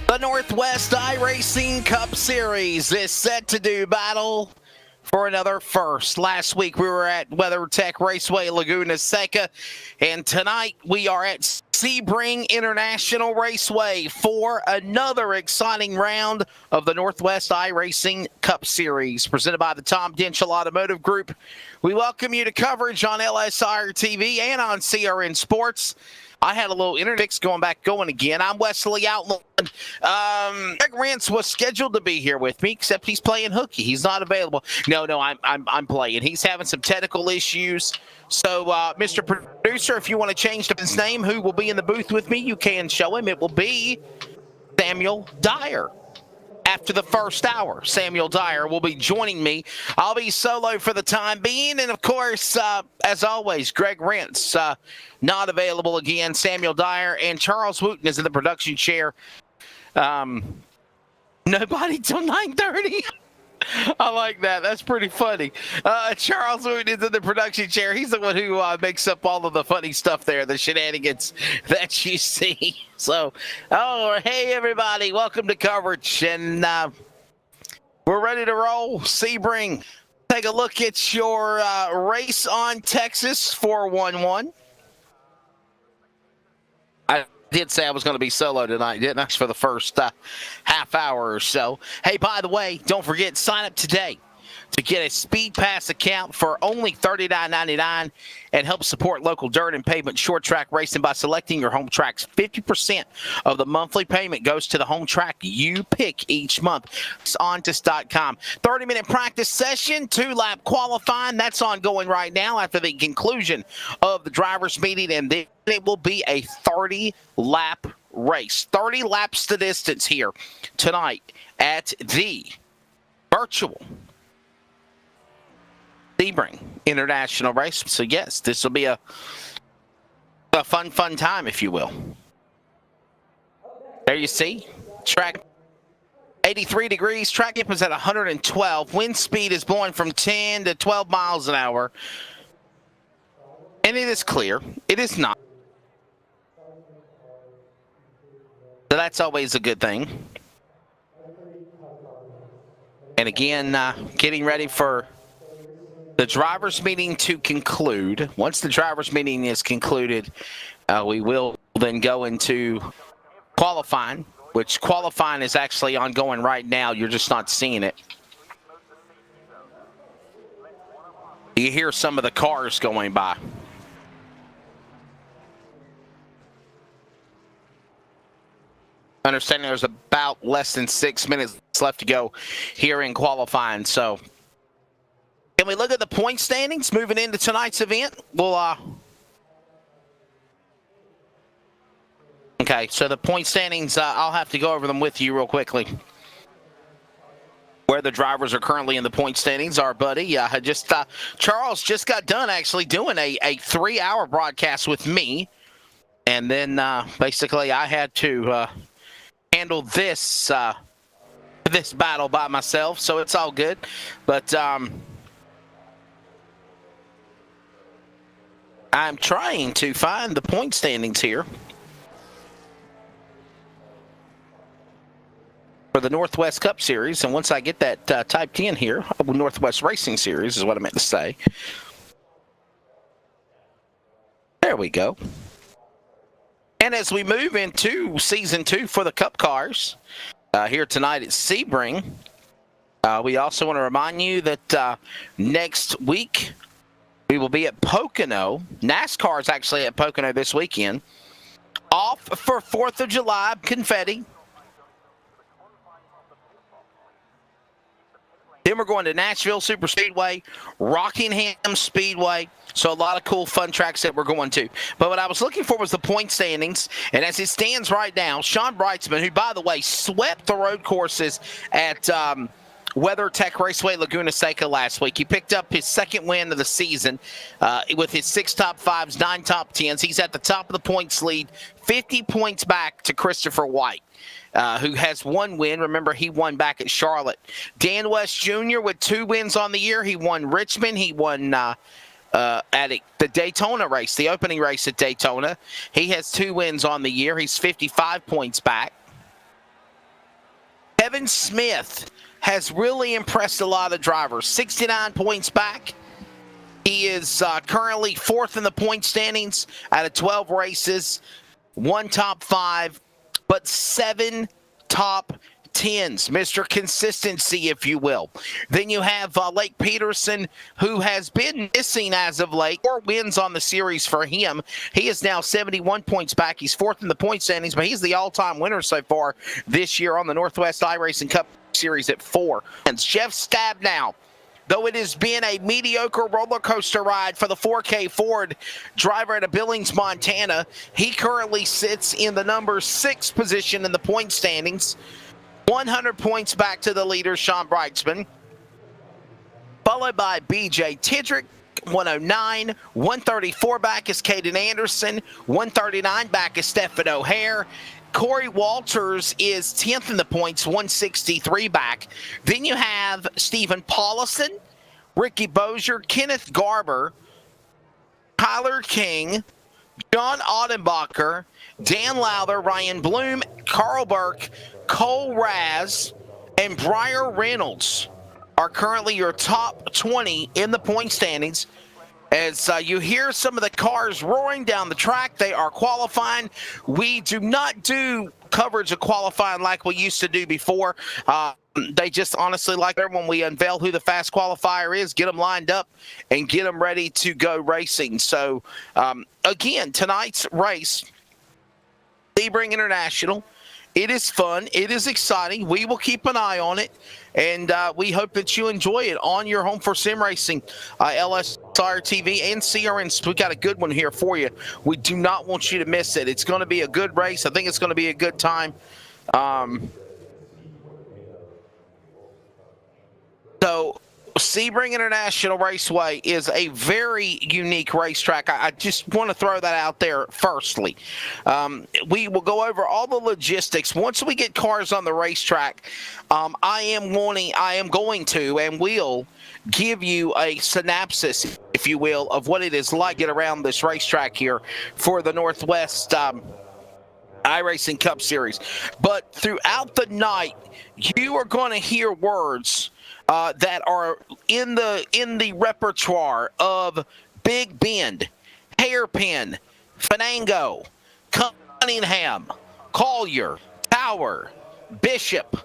The Northwest iRacing Cup Series is set to do battle for another first. Last week we were at WeatherTech Raceway Laguna Seca, and tonight we are at Sebring International Raceway for another exciting round of the Northwest iRacing Cup Series presented by the Tom Denchel Automotive Group. We welcome you to coverage on LSRTV and on CRN Sports. I had a little internet fix going again. I'm Wesley Outland. Greg Rance was scheduled to be here with me, except he's playing hooky. He's not available. No, I'm playing. He's having some technical issues. So, Mr. Producer, if you want to change his name, who will be in the booth with me, you can show him. It will be Samuel Dyer. After the first hour, Samuel Dyer will be joining me. I'll be solo for the time being. And, of course, as always, Greg Rentz not available again. Samuel Dyer and Charles Wooten is in the production chair. Nobody till 9:30. I like that. That's pretty funny. Charles Wooten is in the production chair. He's the one who makes up all of the funny stuff there, the shenanigans that you see. So, hey, everybody. Welcome to coverage. And we're ready to roll. Sebring, take a look at your race on Texas 411. I did say I was going to be solo tonight, didn't I, for the first half hour or so. Hey, by the way, don't forget, sign up today to get a Speed Pass account for only $39.99 and help support local dirt and pavement short track racing by selecting your home tracks. 50% of the monthly payment goes to the home track you pick each month. It's ontis.com. 30-minute practice session, 2-lap qualifying. That's ongoing right now after the conclusion of the drivers' meeting, and then it will be a 30-lap race. 30 laps to distance here tonight at the virtual Sebring International Race. So, yes, this will be a fun time, if you will. There you see, track 83 degrees. Track dip is at 112. Wind speed is blowing from 10 to 12 miles an hour. And it is clear. It is not. So that's always a good thing. And again, getting ready for the drivers' meeting to conclude. Once the drivers' meeting is concluded, we will then go into qualifying, which qualifying is actually ongoing right now. You're just not seeing it. You hear some of the cars going by. Understanding there's about less than 6 minutes left to go here in qualifying, so can we look at the point standings moving into tonight's event? Okay, so the point standings, I'll have to go over them with you real quickly. Where the drivers are currently in the point standings, our buddy, Charles just got done actually doing a 3-hour broadcast with me. And then basically I had to handle this battle by myself, so it's all good. But I'm trying to find the point standings here for the Northwest Cup Series. And once I get that typed in here, Northwest Racing Series is what I meant to say. There we go. And as we move into Season 2 for the Cup cars, here tonight at Sebring, we also want to remind you that next week, we will be at Pocono. NASCAR is actually at Pocono this weekend. Off for 4th of July confetti. Then we're going to Nashville Superspeedway, Rockingham Speedway. So a lot of cool, fun tracks that we're going to. But what I was looking for was the point standings. And as it stands right now, Sean Brightsman, who, by the way, swept the road courses at WeatherTech Raceway Laguna Seca last week. He picked up his second win of the season with his 6 top 5s, 9 top 10s. He's at the top of the points lead, 50 points back to Christopher White, who has 1 win. Remember, he won back at Charlotte. Dan West Jr. with 2 wins on the year. He won Richmond. He won at the Daytona race, the opening race at Daytona. He has 2 wins on the year. He's 55 points back. Kevin Smith has really impressed a lot of drivers. 69 points back. He is currently 4th in the point standings out of 12 races, 1 top 5, but 7 top 10s. Mr. Consistency, if you will. Then you have Lake Peterson, who has been missing as of late. 4 wins on the series for him. He is now 71 points back. He's 4th in the point standings, but he's the all-time winner so far this year on the Northwest iRacing Cup Series at 4. And Jeff Stabnow, though it has been a mediocre roller coaster ride for the 4K Ford driver out of Billings, Montana, he currently sits in the number 6 position in the point standings. 100 points back to the leader, Sean Brightsman, followed by BJ Tidrick, 109. 134 back is Caden Anderson. 139 back is Stephen O'Hare. Corey Walters is 10th in the points, 163 back. Then you have Stephen Paulison, Ricky Bozier, Kenneth Garber, Tyler King, John Audenbacher, Dan Lowther, Ryan Bloom, Carl Burke, Cole Raz, and Briar Reynolds are currently your top 20 in the point standings. As you hear some of the cars roaring down the track, they are qualifying. We do not do coverage of qualifying like we used to do before. They just honestly like there when we unveil who the fast qualifier is, get them lined up and get them ready to go racing. So, again, tonight's race, Sebring International. It is fun. It is exciting. We will keep an eye on it, and we hope that you enjoy it on your home for sim racing, LSRTV and CRN. We got a good one here for you. We do not want you to miss it. It's going to be a good race. I think it's going to be a good time. So Sebring International Raceway is a very unique racetrack. I just want to throw that out there firstly. We will go over all the logistics. Once we get cars on the racetrack, I am going to and will give you a synopsis, if you will, of what it is like to get around this racetrack here for the Northwest iRacing Cup Series. But throughout the night, you are going to hear words that are in the repertoire of Big Bend, Hairpin, Fanango, Cunningham, Collier, Tower, Bishop,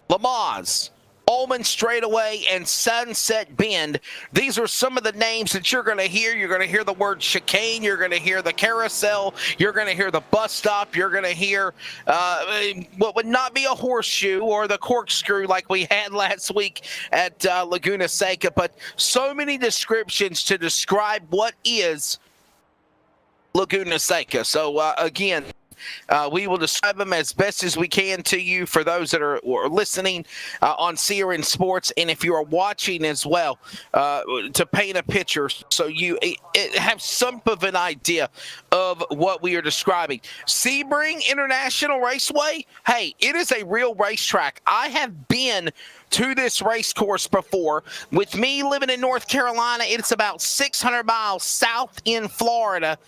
Lamaze, Ullman Straightaway, and Sunset Bend. These are some of the names that you're going to hear. You're going to hear the word chicane. You're going to hear the carousel. You're going to hear the bus stop. You're going to hear what would not be a horseshoe or the corkscrew like we had last week at Laguna Seca, but so many descriptions to describe what is Laguna Seca. So, again, we will describe them as best as we can to you for those that are listening on CRN Sports, and if you are watching as well, to paint a picture so you have some of an idea of what we are describing. Sebring International Raceway, hey, it is a real racetrack. I have been to this race course before. With me living in North Carolina, it's about 600 miles south in Florida.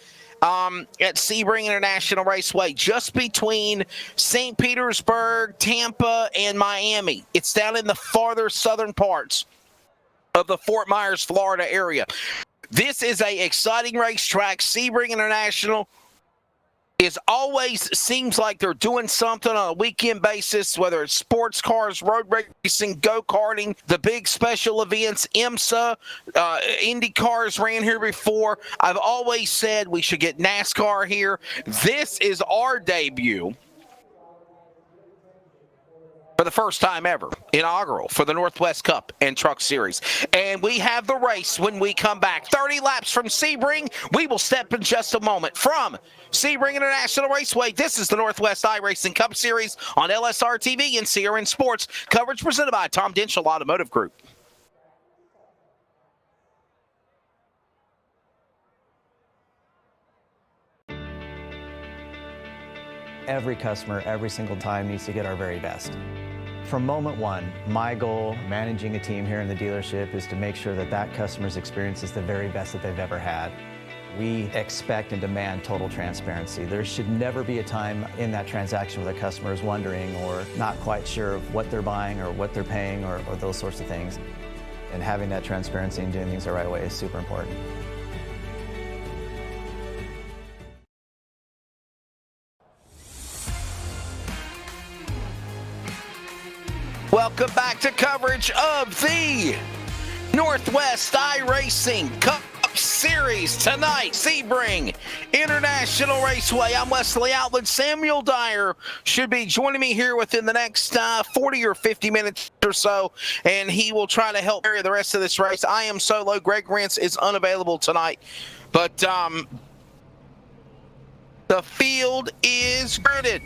At Sebring International Raceway, just between St. Petersburg, Tampa, and Miami. It's down in the farther southern parts of the Fort Myers, Florida area. This is an exciting racetrack. Sebring International seems like they're doing something on a weekend basis, whether it's sports cars, road racing, go-karting, the big special events, IMSA, Indy cars ran here before. I've always said we should get NASCAR here. This is our debut for the first time ever, inaugural for the Northwest Cup and Truck Series. And we have the race when we come back. 30 laps from Sebring. We will step in just a moment from Sebring International Raceway. This is the Northwest iRacing Cup Series on LSRTV and CRN Sports. Coverage presented by Tom Denschel Automotive Group. Every customer, every single time, needs to get our very best. From moment one, my goal managing a team here in the dealership is to make sure that that customer's experience is the very best that they've ever had. We expect and demand total transparency. There should never be a time in that transaction where the customer is wondering or not quite sure of what they're buying or what they're paying or those sorts of things. And having that transparency and doing things the right way is super important. Welcome back to coverage of the Northwest iRacing Cup Series tonight. Sebring International Raceway. I'm Wesley Outland. Samuel Dyer should be joining me here within the next 40 or 50 minutes or so, and he will try to help carry the rest of this race. I am solo. Greg Rentz is unavailable tonight, but the field is gridded.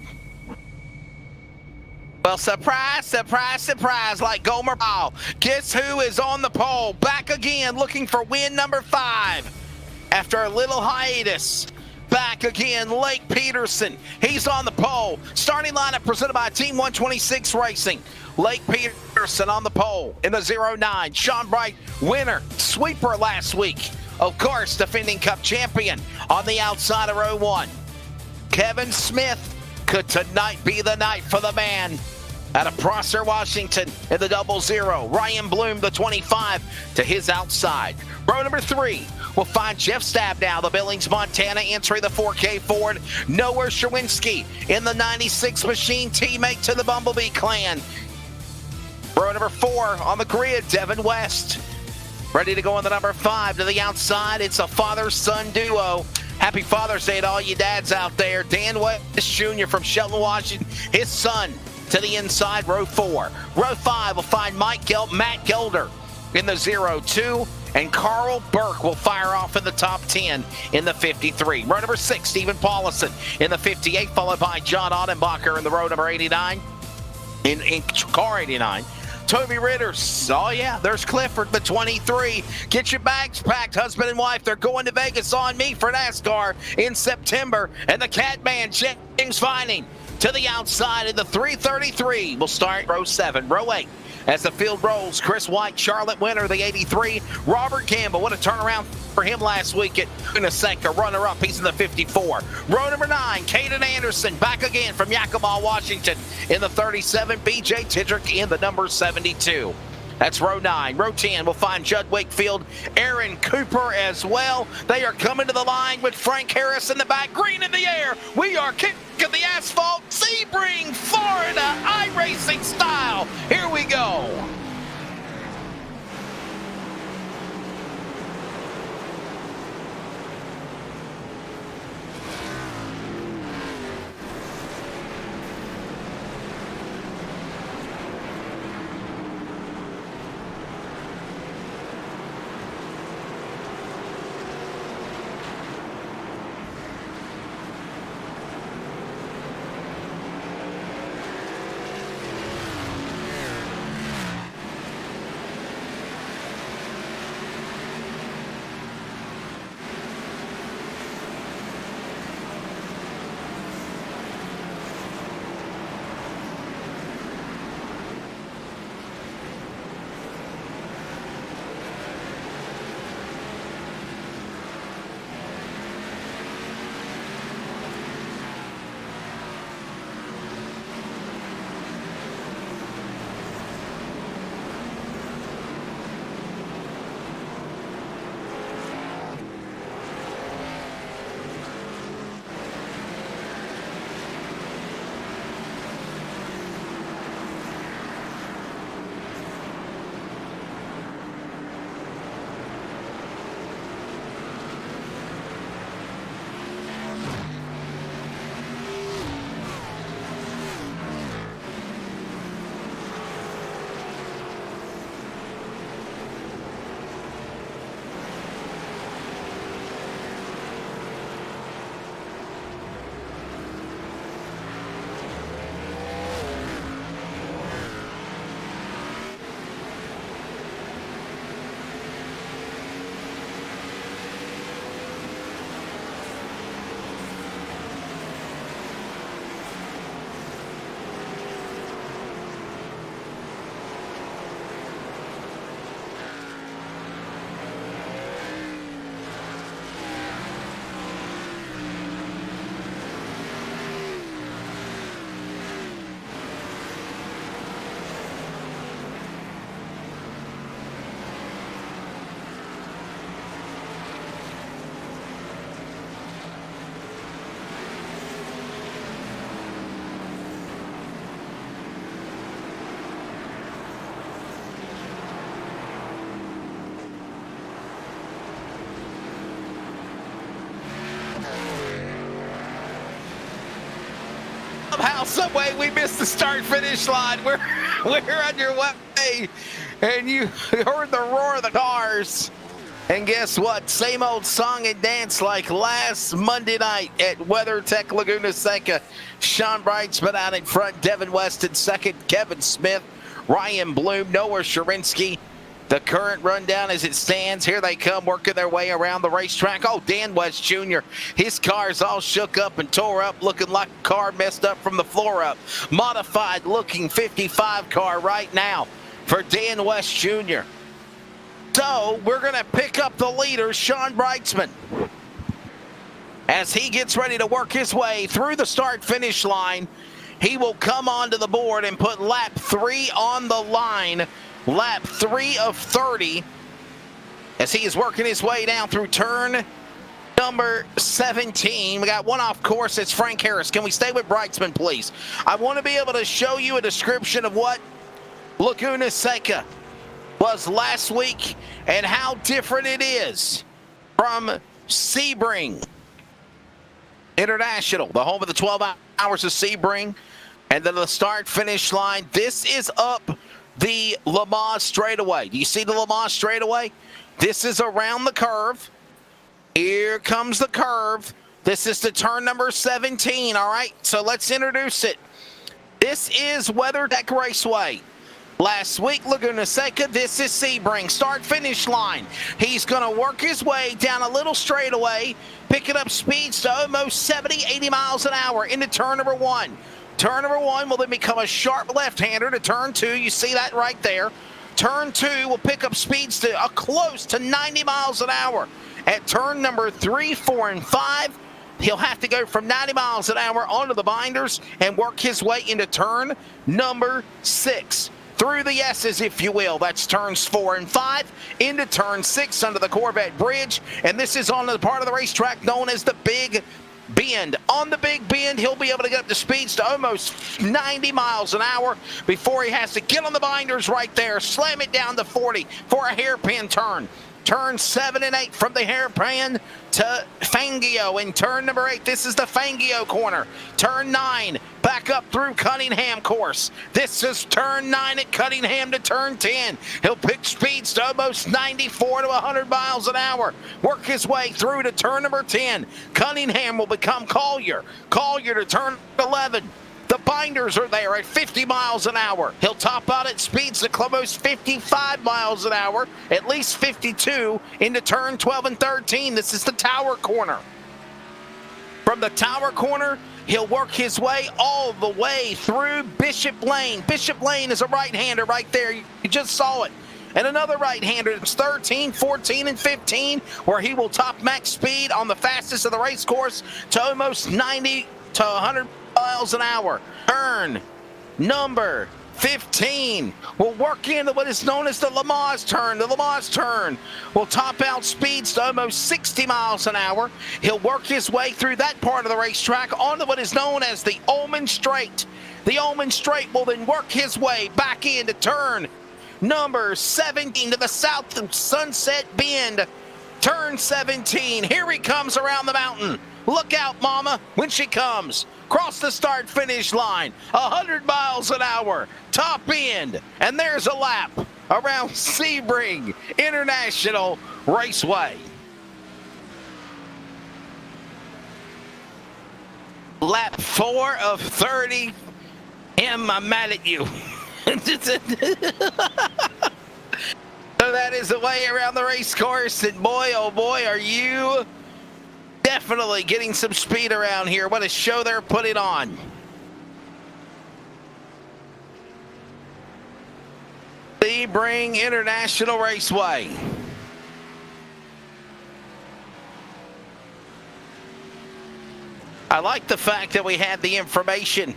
Well, surprise, surprise, surprise, like Gomer Pyle. Guess who is on the pole? Back again, looking for win number 5. After a little hiatus, back again, Lake Peterson. He's on the pole. Starting lineup presented by Team 126 Racing. Lake Peterson on the pole in the 09. Sean Bright, winner, sweeper last week. Of course, defending Cup champion on the outside of 01. Kevin Smith, could tonight be the night for the man? Out of Prosser, Washington in the 00. Ryan Bloom, the 25, to his outside. Row number 3 will find Jeff Stabnow, the Billings, Montana, entering the 4K Ford. Noah Sherwinski in the 96 machine, teammate to the Bumblebee clan. Row number 4 on the grid, Devin West. Ready to go in the number 5 to the outside. It's a father-son duo. Happy Father's Day to all you dads out there. Dan West Jr. from Shelton, Washington. His son to the inside, row 4. Row 5 will find Matt Gelder in the 02, and Carl Burke will fire off in the top 10 in the 53. Row number 6, Stephen Paulison in the 58, followed by John Ottenbacher in the row number 89, in car 89. Toby Ritters, oh yeah, there's Clifford, the 23. Get your bags packed, husband and wife. They're going to Vegas on me for NASCAR in September. And the Catman, James Vining, to the outside in the 333. We'll start row 7. Row 8, as the field rolls, Chris White, Charlotte winner, the 83. Robert Campbell, what a turnaround for him last week at Unasenka, runner-up, he's in the 54. Row number 9, Caden Anderson, back again from Yakima, Washington, in the 37. BJ Tidrick in the number 72. That's row 9. Row 10 will find Judd Wakefield, Aaron Cooper as well. They are coming to the line with Frank Harris in the back, green in the air. We are kicking the asphalt, Sebring, Florida, iRacing style. Here we go. Somehow, some way, we missed the start-finish line. We're underway, and you heard the roar of the cars. And guess what? Same old song and dance like last Monday night at WeatherTech Laguna Seca. Sean Brightsman out in front, Devin West in second, Kevin Smith, Ryan Bloom, Noah Sharinsky. The current rundown as it stands. Here they come working their way around the racetrack. Oh, Dan West Jr., his car's all shook up and tore up, looking like a car messed up from the floor up. Modified looking 55 car right now for Dan West Jr. So we're going to pick up the leader, Sean Brightsman, as he gets ready to work his way through the start-finish line. He will come onto the board and put lap 3 on the line. Lap 3 of 30 as he is working his way down through turn number 17. We got one off course. It's Frank Harris. Can we stay with Brightsman, please? I want to be able to show you a description of what Laguna Seca was last week and how different it is from Sebring International, the home of the 12 hours of Sebring, and then the start-finish line. This is up the Le Mans straightaway. Do you see the Le Mans straightaway? This is around the curve. Here comes the curve. This is the turn number 17, all right? So let's introduce it. This is WeatherTech Raceway. Last week, Laguna Seca, this is Sebring. Start-finish line. He's going to work his way down a little straightaway, picking up speeds to almost 70, 80 miles an hour into turn number 1. Turn number 1 will then become a sharp left-hander to turn 2. You see that right there. Turn 2 will pick up speeds to close to 90 miles an hour. At turn number 3, 4, and 5, he'll have to go from 90 miles an hour onto the binders and work his way into turn number 6. Through the S's, if you will. That's turns 4 and 5 into turn 6 under the Corvette Bridge. And this is on the part of the racetrack known as the Big Bend. On the Big Bend, he'll be able to get up to speeds to almost 90 miles an hour before he has to get on the binders right there, slam it down to 40 for a hairpin turn. Turn 7 and 8 from the hairpin to Fangio in turn number 8. This is the Fangio corner. Turn 9 back up through Cunningham course. This is turn 9 at Cunningham to turn 10. He'll pick speeds to almost 94 to 100 miles an hour. Work his way through to turn number 10. Cunningham will become Collier. Collier to turn 11. The binders are there at 50 miles an hour. He'll top out at speeds to almost 55 miles an hour, at least 52 into turn 12 and 13. This is the Tower corner. From the Tower corner, he'll work his way all the way through Bishop Lane. Bishop Lane is a right-hander right there. You just saw it. And another right-hander. It's 13, 14, and 15, where he will top max speed on the fastest of the race course to almost 90 to 100 miles an hour. Turn number 15 will work into what is known as the Le Mans turn. The Le Mans turn will top out speeds to almost 60 miles an hour. He'll work his way through that part of the racetrack onto what is known as the Ullman Straight. The Ullman Straight will then work his way back into turn number 17 to the South Sunset Bend. Turn 17. Here he comes around the mountain. Look out, mama, when she comes. Cross the start-finish line, 100 miles an hour, top end, and there's a lap around Sebring International Raceway. Lap 4 of 30. Am I mad at you? So that is the way around the race course, and boy, oh boy, are you definitely getting some speed around here. What a show they're putting on. Sebring International Raceway. I like the fact that we had the information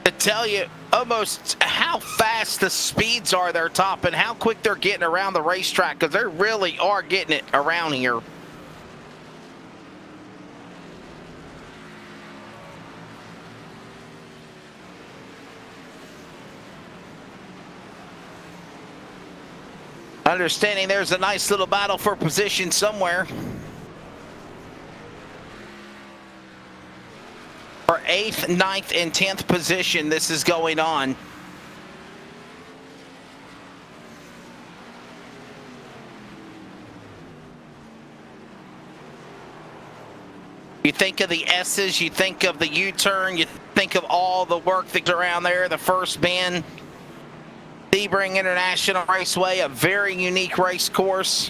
to tell you almost how fast the speeds are they're top and how quick they're getting around the racetrack, because they really are getting it around here. Understanding there's a nice little battle for position somewhere. For 8th, 9th, and 10th position, this is going on. You think of the S's, you think of the U-turn, you think of all the work that's around there, the first bend. Sebring International Raceway, a very unique race course.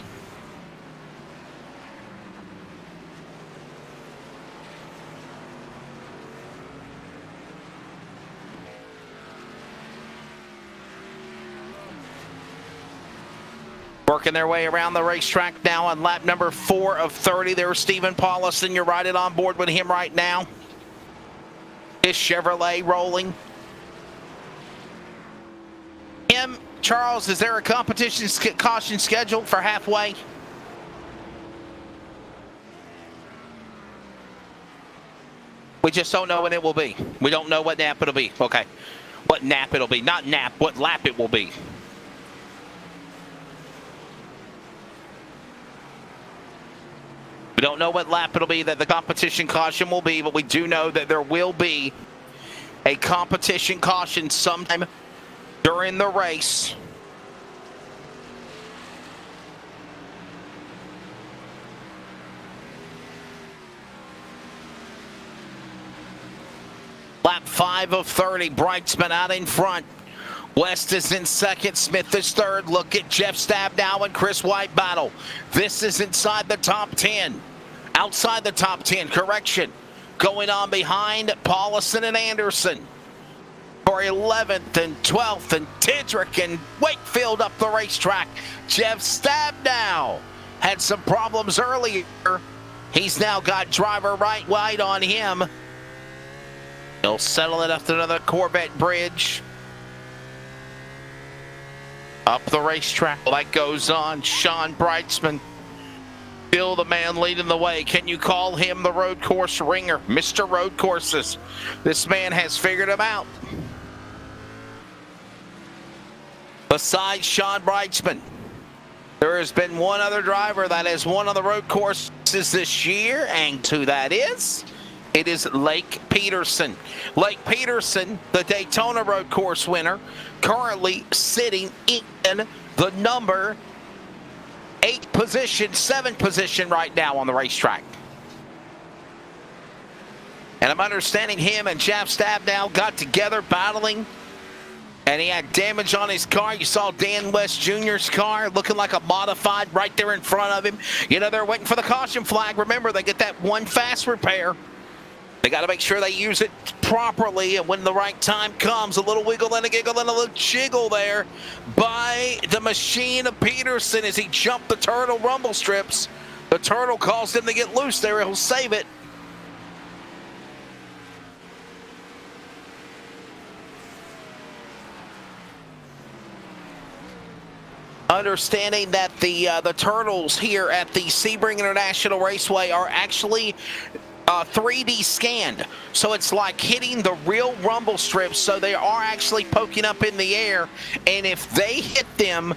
Working their way around the racetrack now on lap number 4 of 30. There's Stephen Paulison. You're right on board with him right now. His Chevrolet rolling. Charles, is there a competition caution scheduled for halfway? We just don't know when it will be. We don't know what nap it'll be. Okay. What nap it'll be. Not nap, what lap it will be. We don't know what lap it'll be that the competition caution will be, but we do know that there will be a competition caution sometime during the race. Lap 5 of 30, Brightsman out in front. West is in second, Smith is third. Look at Jeff Stabnow and Chris White battle. This is inside the top 10. Outside the top 10, correction. Going on behind Paulison and Anderson. For 11th and 12th, and Tidrick and Wakefield up the racetrack. Jeff Stabnow had some problems earlier. He's now got driver right wide on him. He'll settle it after another Corvette bridge. Up the racetrack, light goes on. Sean Brightsman, still the man leading the way. Can you call him the road course ringer? Mr. Road Courses. This man has figured him out. Besides Sean Brightsman, there has been one other driver that has won on the road courses this year, and who that is? It is Lake Peterson. Lake Peterson, the Daytona road course winner, currently sitting in the number 8 position, 7 position right now on the racetrack. And I'm understanding him and Jeff Stabnow got together battling, and he had damage on his car. You saw Dan West Jr.'s car looking like a modified right there in front of him. You know, they're waiting for the caution flag. Remember, they get that one fast repair. They got to make sure they use it properly, and when the right time comes, a little wiggle and a giggle and a little jiggle there by the machine of Peterson as he jumped the turtle rumble strips. The turtle caused him to get loose there. He'll save it. Understanding that the turtles here at the Sebring International Raceway are actually 3D scanned, so it's like hitting the real rumble strips, so they are actually poking up in the air, and if they hit them,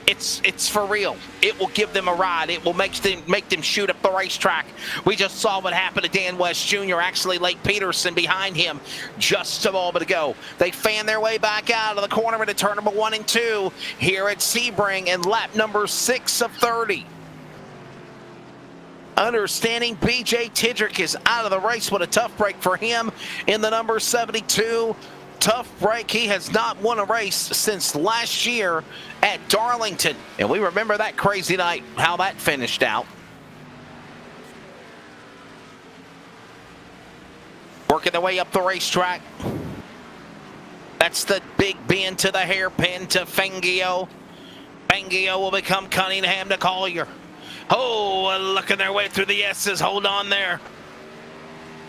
it's for real. It will give them a ride. It will make them shoot up the racetrack. We just saw what happened to Dan West Jr., actually Lake Peterson behind him just a moment ago. They fan their way back out of the corner into turn number 1 and 2 here at Sebring in lap number 6 of 30. Understanding BJ Tidrick is out of the race. What a tough break for him in the number 72. Tough break. He has not won a race since last year at Darlington. And we remember that crazy night, how that finished out. Working their way up the racetrack. That's the big bend to the hairpin to Fangio. Fangio will become Cunningham to Collier. Oh, looking their way through the S's. Hold on there.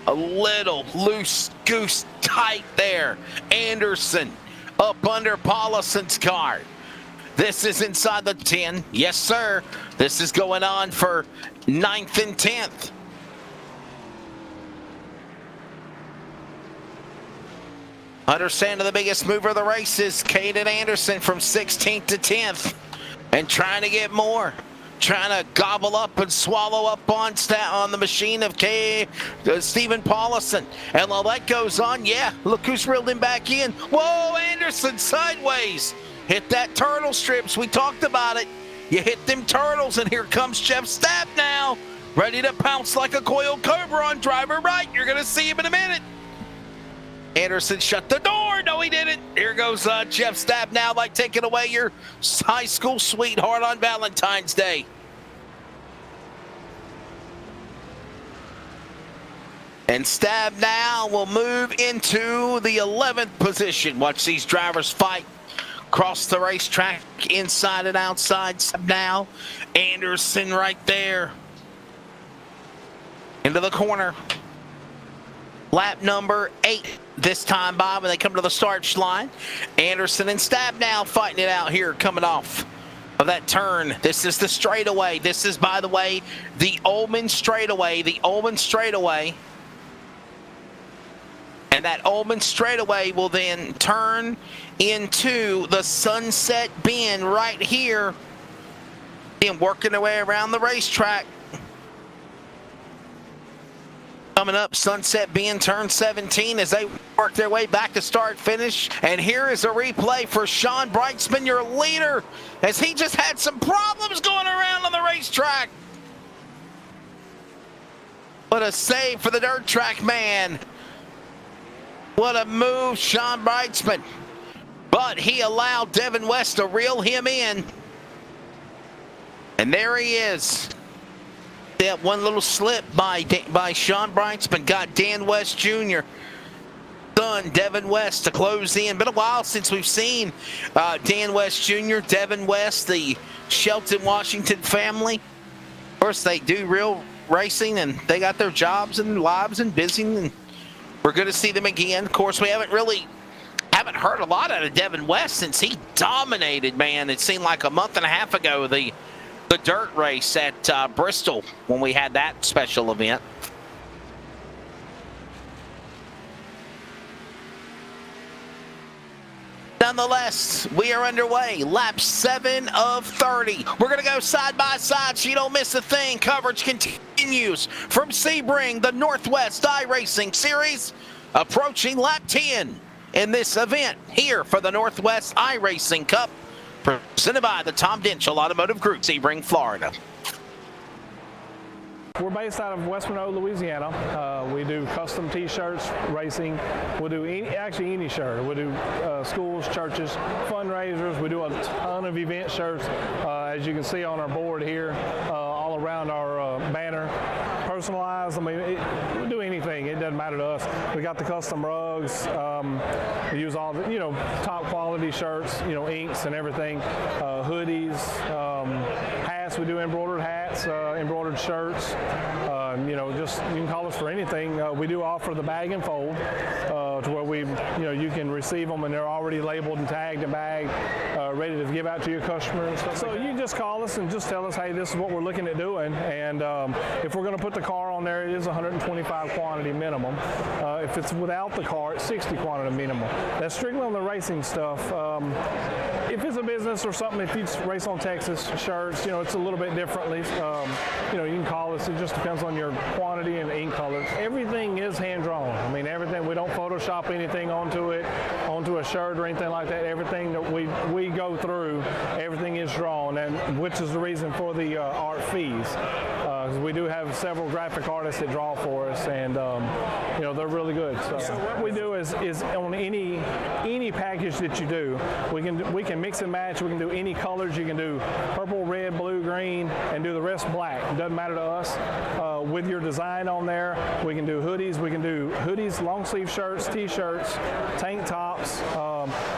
A little loose goose tight there. Anderson up under Paulison's car. This is inside the 10. Yes, sir. This is going on for 9th and 10th. Understanding the biggest mover of the race is Caden Anderson from 16th to 10th. And trying to get more. trying to gobble up and swallow up on the machine of Stephen Paulison. And while that goes on, yeah, look who's reeled him back in. Whoa, Anderson sideways. Hit that turtle strips. We talked about it. You hit them turtles, and here comes Jeff Stapp now, ready to pounce like a coiled cobra on driver right. You're going to see him in a minute. Anderson shut the door. No, he didn't. Here goes Jeff Stapp now, like taking away your high school sweetheart on Valentine's Day. And Stapp now will move into the 11th position. Watch these drivers fight across the racetrack, inside and outside. Now, Anderson right there. Into the corner. Lap number 8 this time, Bob, when they come to the start line. Anderson and Stapp now fighting it out here, coming off of that turn. This is the straightaway. This is, by the way, the Ullman straightaway. The Ullman straightaway. And that Ullman straightaway will then turn into the Sunset Bend right here. And working their way around the racetrack. Coming up, Sunset Bend turn 17 as they work their way back to start finish. And here is a replay for Sean Brightsman, your leader, as he just had some problems going around on the racetrack. What a save for the dirt track man. What a move, Sean Brightsman. But he allowed Devin West to reel him in. And there he is. That one little slip by Sean Brightsman got Dan West Jr. son, Devin West, to close in. Been a while since we've seen Dan West Jr., Devin West, the Shelton Washington family. Of course, they do real racing, and they got their jobs and lives and busy, and we're going to see them again. Of course, we haven't heard a lot out of Devin West since he dominated, man. It seemed like a month and a half ago, the dirt race at Bristol when we had that special event. Nonetheless, we are underway. Lap 7 of 30. We're going to go side by side so you don't miss a thing. Coverage continues from Sebring, the Northwest iRacing Series, approaching lap 10 in this event here for the Northwest iRacing Cup, presented by the Tom Denchel Automotive Group, Sebring, Florida. We're based out of West Monroe, Louisiana. We do custom T-shirts, racing. We'll do any shirt. We'll do schools, churches, fundraisers. We do a ton of event shirts, as you can see on our board here, all around our banner. Personalized. I mean, we do anything. It doesn't matter to us. We got the custom rugs. We use all the, top quality shirts, inks and everything. Hoodies, hats. We do embroidered hats, embroidered shirts. Just you can call us for anything. We do offer the bag and fold, to where you can receive them and they're already labeled and tagged and bagged, ready to give out to your customers. So you just call us and just tell us, hey, this is what we're looking at doing, and if we're going to put the car on there, it is 125 quantity minimum. If it's without the car, it's 60 quantity minimum. That's strictly on the racing stuff. If it's a business or something, if you race on Texas shirts, it's a little bit differently. You can call us. It just depends on your quantity and ink colors. Everything is hand drawn. I mean, everything. We don't Photoshop anything onto a shirt or anything like that. Everything that we go through, everything is drawn, and which is the reason for the art fees. We do have several graphic artists that draw for us, and they're really good. So what we do is on any package that you do, we can mix and match. We can do any colors. You can do purple, red, blue, green, and do the rest black. It doesn't matter to us. With your design on there, we can do hoodies. We can do hoodies, long sleeve shirts, T-shirts, tank tops.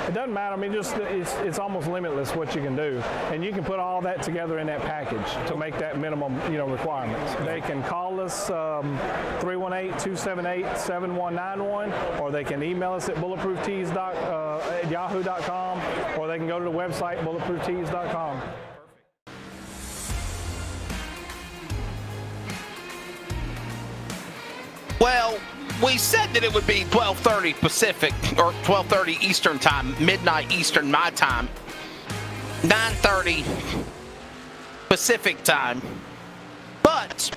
It doesn't matter. I mean, it's almost limitless what you can do, and you can put all that together in that package to make that minimum requirements. They can call us 318-278-7191, or they can email us at bulletprooftees at yahoo.com, or they can go to the website bulletprooftees.com. Well, we said that it would be 12:30 Pacific, or 12:30 Eastern time, midnight Eastern my time, 9:30 Pacific time. But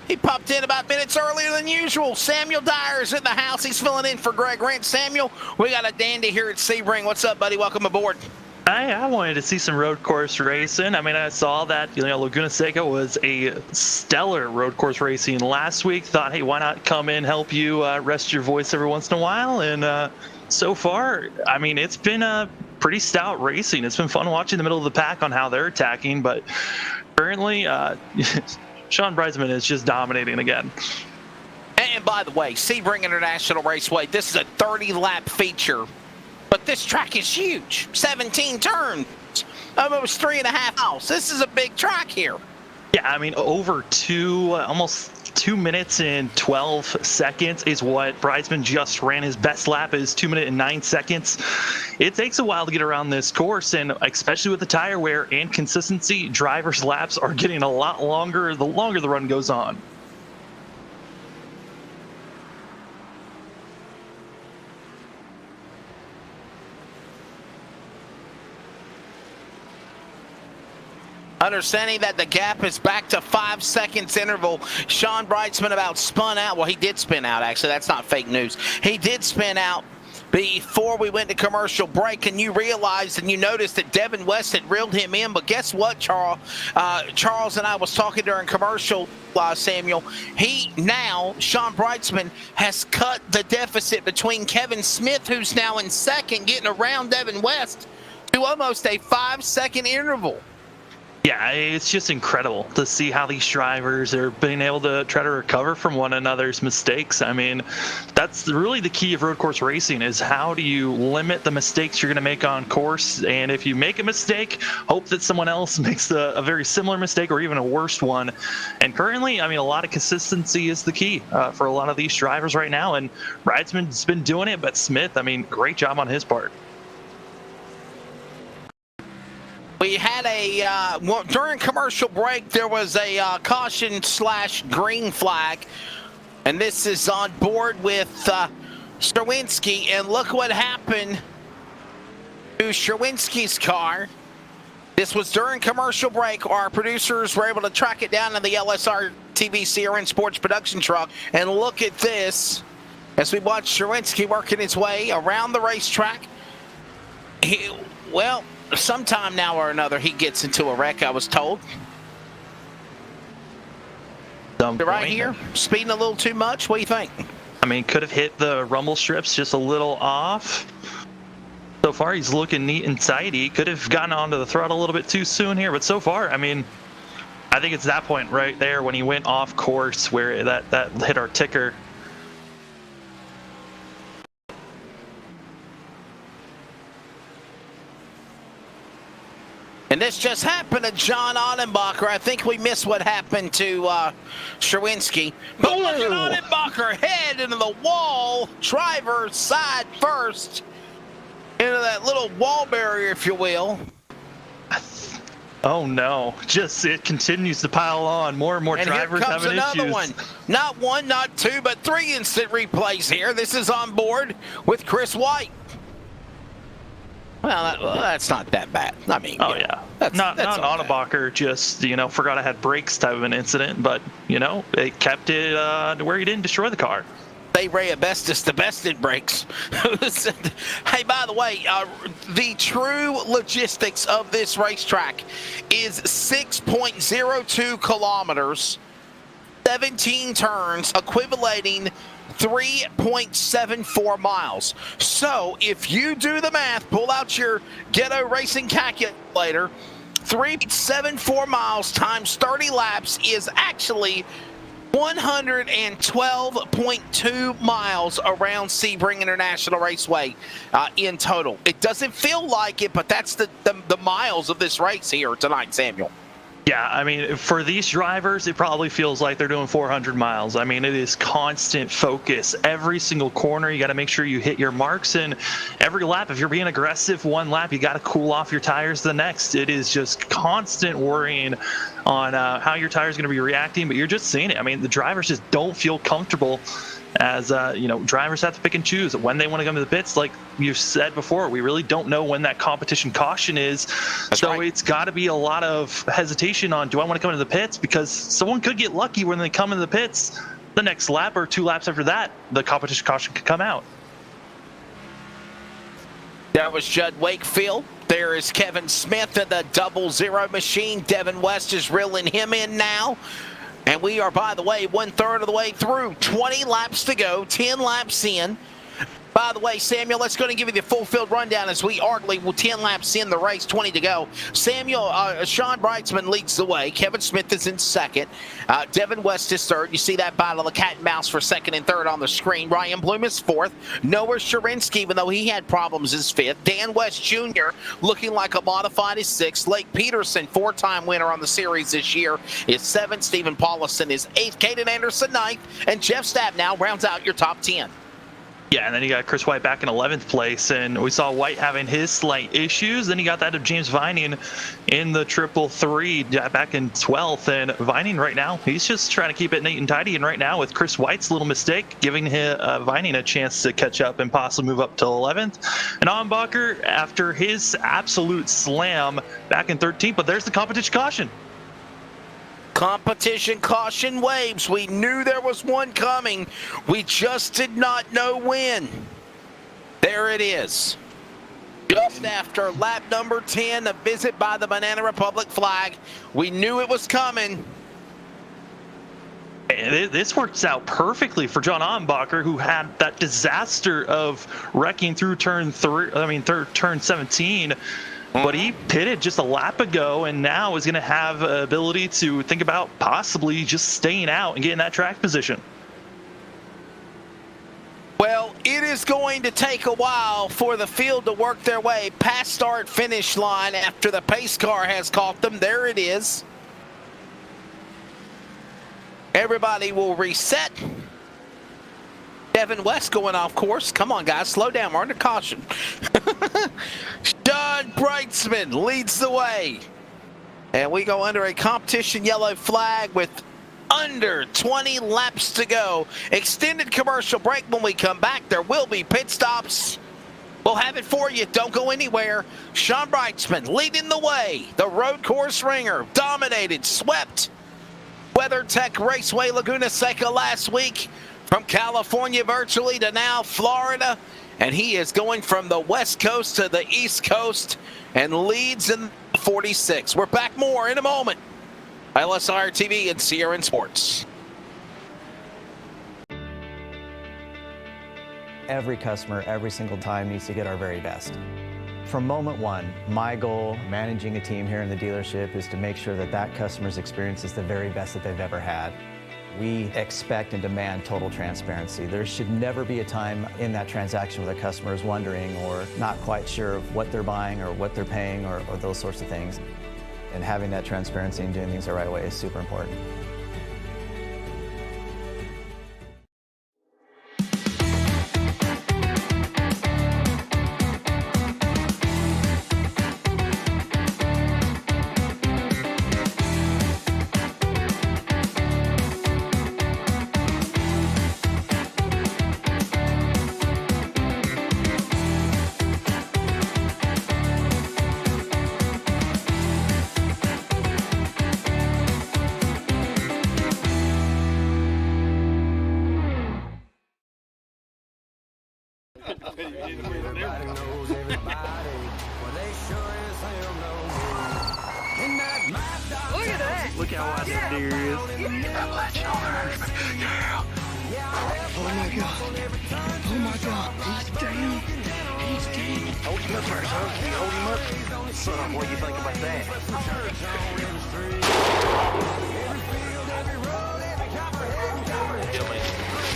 he popped in about minutes earlier than usual. Samuel Dyer's in the house. He's filling in for Greg Rent. Samuel, we got a dandy here at Sebring. What's up, buddy? Welcome aboard. I wanted to see some road course racing. I mean, I saw that Laguna Seca was a stellar road course racing last week. Thought, hey, why not come in, help you rest your voice every once in a while? And so far, I mean, it's been a pretty stout racing. It's been fun watching the middle of the pack on how they're attacking. But currently, Sean Breisman is just dominating again. And by the way, Sebring International Raceway, this is a 30-lap feature. But this track is huge. 17 turns, almost 3.5 miles. This is a big track here. Yeah, I mean, over almost 2 minutes and 12 seconds is what Breisman just ran. His best lap is 2 minutes and 9 seconds. It takes a while to get around this course, and especially with the tire wear and consistency, drivers' laps are getting a lot longer the longer the run goes on. Understanding that the gap is back to 5 seconds interval. Sean Breisman about spun out. Well, he did spin out, actually. That's not fake news. He did spin out before we went to commercial break, and you realized and you noticed that Devin West had reeled him in. But guess what, Charles? Charles and I was talking during commercial, Samuel. Sean Breisman has cut the deficit between Kevin Smith, who's now in second, getting around Devin West, to almost a 5-second interval. Yeah, it's just incredible to see how these drivers are being able to try to recover from one another's mistakes. I mean, that's really the key of road course racing, is how do you limit the mistakes you're going to make on course? And if you make a mistake, hope that someone else makes a very similar mistake or even a worse one. And currently, I mean, a lot of consistency is the key for a lot of these drivers right now. And Breisman's been doing it, but Smith, I mean, great job on his part. We had during commercial break, there was a caution/green flag, and this is on board with Sherwinski, and look what happened to Sherwinski's car. This was during commercial break. Our producers were able to track it down in the LSRTV CRN Sports production truck, and look at this as we watch Sherwinski working his way around the racetrack. Sometime now or another, he gets into a wreck, I was told. Right here, speeding a little too much. What do you think? I mean, could have hit the rumble strips just a little off. So far, he's looking neat and tidy. Could have gotten onto the throttle a little bit too soon here, but so far, I mean, I think it's that point right there when he went off course where that hit our ticker. And this just happened to John Ottenbacher. I think we missed what happened to Sherwinski. But look at Ottenbacher head into the wall. Driver side first. Into that little wall barrier, if you will. Oh no, it continues to pile on. More and more drivers having issues. And here comes another one. Not one, not two, but 3 instant replays here. This is on board with Chris White. Well, that's not that bad. I mean, yeah. Not Ottenbacher, just, forgot I had brakes type of an incident, but, it kept it to where he didn't destroy the car. They Ray Abestis, the best in brakes. Hey, by the way, the true logistics of this racetrack is 6.02 kilometers, 17 turns, equivalating 3.74 miles. So if you do the math, pull out your ghetto racing calculator, 3.74 miles times 30 laps is actually 112.2 miles around Sebring International Raceway in total. It doesn't feel like it, but that's the miles of this race here tonight, Samuel. Yeah, I mean, for these drivers, it probably feels like they're doing 400 miles. I mean, it is constant focus. Every single corner, you got to make sure you hit your marks. And every lap, if you're being aggressive one lap, you got to cool off your tires the next. It is just constant worrying on how your tire is going to be reacting. But you're just seeing it. I mean, the drivers just don't feel comfortable as drivers have to pick and choose when they want to come to the pits. Like you said before, we really don't know when that competition caution is. That's so right. It's got to be a lot of hesitation on, do I want to come into the pits? Because someone could get lucky when they come into the pits. The next lap or 2 laps after that, the competition caution could come out. That was Judd Wakefield. There is Kevin Smith in the 00 machine. Devin West is reeling him in now. And we are, by the way, 1/3 of the way through. 20 laps to go, 10 laps in. By the way, Samuel, let's go and give you the full field rundown as we arguably 10 laps in the race, 20 to go. Samuel, Sean Brightsman leads the way. Kevin Smith is in second. Devin West is third. You see that battle of cat and mouse for second and third on the screen. Ryan Bloom is fourth. Noah Sharinsky, even though he had problems, is fifth. Dan West Jr. looking like a modified is sixth. Lake Peterson, 4-time winner on the series this year, is seventh. Stephen Paulison is eighth. Caden Anderson, ninth. And Jeff Stab now rounds out your top 10. Yeah, and then you got Chris White back in 11th place, and we saw White having his slight issues. Then you got that of James Vining in the 333 back in 12th. And Vining right now, he's just trying to keep it neat and tidy. And right now, with Chris White's little mistake, giving Vining a chance to catch up and possibly move up to 11th. And Ombacher, after his absolute slam back in 13th, but there's the competition caution. Competition caution waves. We knew there was one coming. We just did not know when. There it is. Just after lap number 10, a visit by the Banana Republic flag. We knew it was coming. This works out perfectly for John Ombacher, who had that disaster of wrecking through turn 17. But he pitted just a lap ago, and now is going to have ability to think about possibly just staying out and getting that track position. Well, it is going to take a while for the field to work their way past start finish line after the pace car has caught them. There it is. Everybody will reset. Devin West going off course. Come on, guys, slow down. We're under caution. Sean Brightsman leads the way. And we go under a competition yellow flag with under 20 laps to go. Extended commercial break. When we come back, there will be pit stops. We'll have it for you. Don't go anywhere. Sean Brightsman leading the way. The road course ringer dominated, swept WeatherTech Raceway Laguna Seca last week. From California virtually to now Florida, and he is going from the West Coast to the East Coast and leads in 46. We're back more in a moment. LSRTV and Sierra Sports. Every customer, every single time, needs to get our very best. From moment one, my goal managing a team here in the dealership is to make sure that that customer's experience is the very best that they've ever had. We expect and demand total transparency. There should never be a time in that transaction where the customer is wondering or not quite sure of what they're buying or what they're paying or those sorts of things. And having that transparency and doing things the right way is super important. Look at that. Look how wide that deer is. Oh my god. Oh my god. He's down. He's down. Hold him up first, huh? Can you hold him up? Son, what do you think about that? Gentlemen,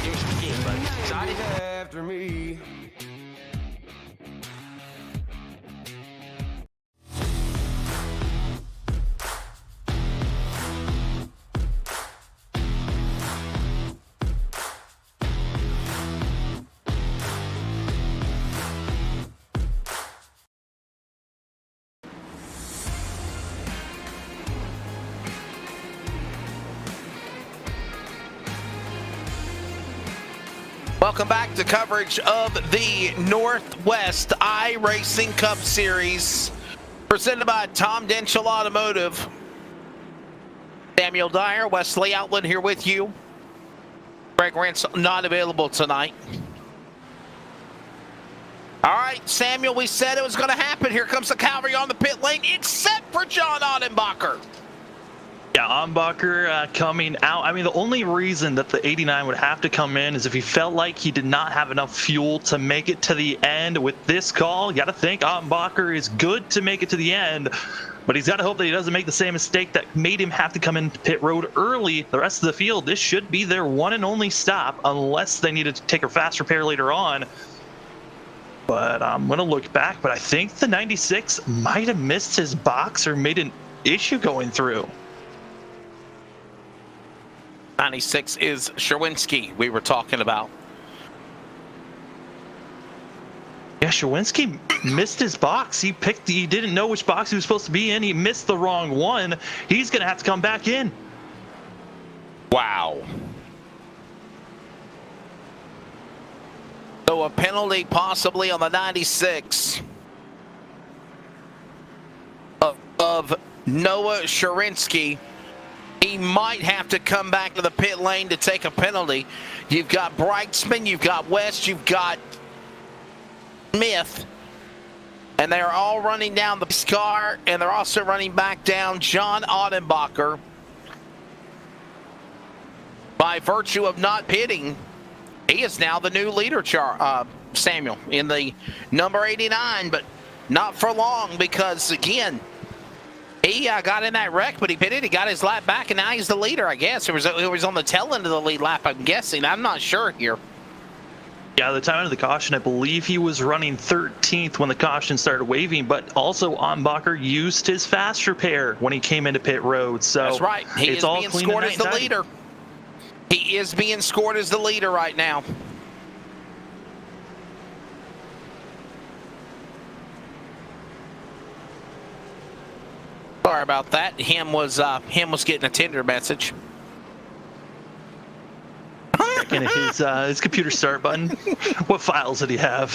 give me some skin, buddy. Excited? After me. Welcome back to coverage of the Northwest iRacing Cup Series, presented by Tom Denchel Automotive. Samuel Dyer, Wesley Outland here with you. Greg Rentz not available tonight. All right, Samuel, we said it was going to happen. Here comes the cavalry on the pit lane, except for John Ottenbacher. Yeah, Ottenbacher coming out. I mean, the only reason that the 89 would have to come in is if he felt like he did not have enough fuel to make it to the end. With this call, you got to think Ottenbacher is good to make it to the end, but he's got to hope that he doesn't make the same mistake that made him have to come into pit road early. The rest of the field, this should be their one and only stop, unless they needed to take a fast repair later on. But I'm going to look back, but I think the 96 might have missed his box or made an issue going through. 96 is Sherwinski we were talking about. Yeah, Sherwinski missed his box. He didn't know which box he was supposed to be in. He missed the wrong one. He's going to have to come back in. Wow. So a penalty possibly on the 96 of Noah Sherwinski. He might have to come back to the pit lane to take a penalty. You've got Brightsman, you've got West, you've got Smith, and they're all running down the car, and they're also running back down John Ottenbacher. By virtue of not pitting, he is now the new leader, Samuel, in the number 89, but not for long because, again, he got in that wreck, but he pitted, he got his lap back, and now he's the leader, I guess. It was on the tail end of the lead lap, I'm guessing. I'm not sure here. Yeah, the time of the caution, I believe he was running 13th when the caution started waving, but also Ottenbacher used his fast repair when he came into pit road. So that's right. He is being scored as the leader. He is being scored as the leader right now. Sorry about that. Him was getting a Tinder message. Checking his computer start button. What files did he have?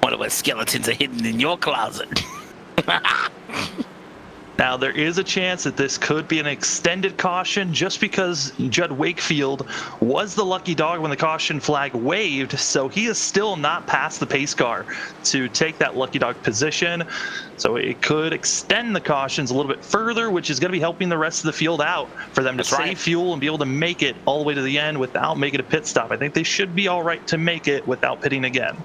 One of the skeletons are hidden in your closet. Now, there is a chance that this could be an extended caution just because Judd Wakefield was the lucky dog when the caution flag waved, so he is still not past the pace car to take that lucky dog position. So it could extend the cautions a little bit further, which is going to be helping the rest of the field out for them to save fuel and be able to make it all the way to the end without making a pit stop. I think they should be all right to make it without pitting again.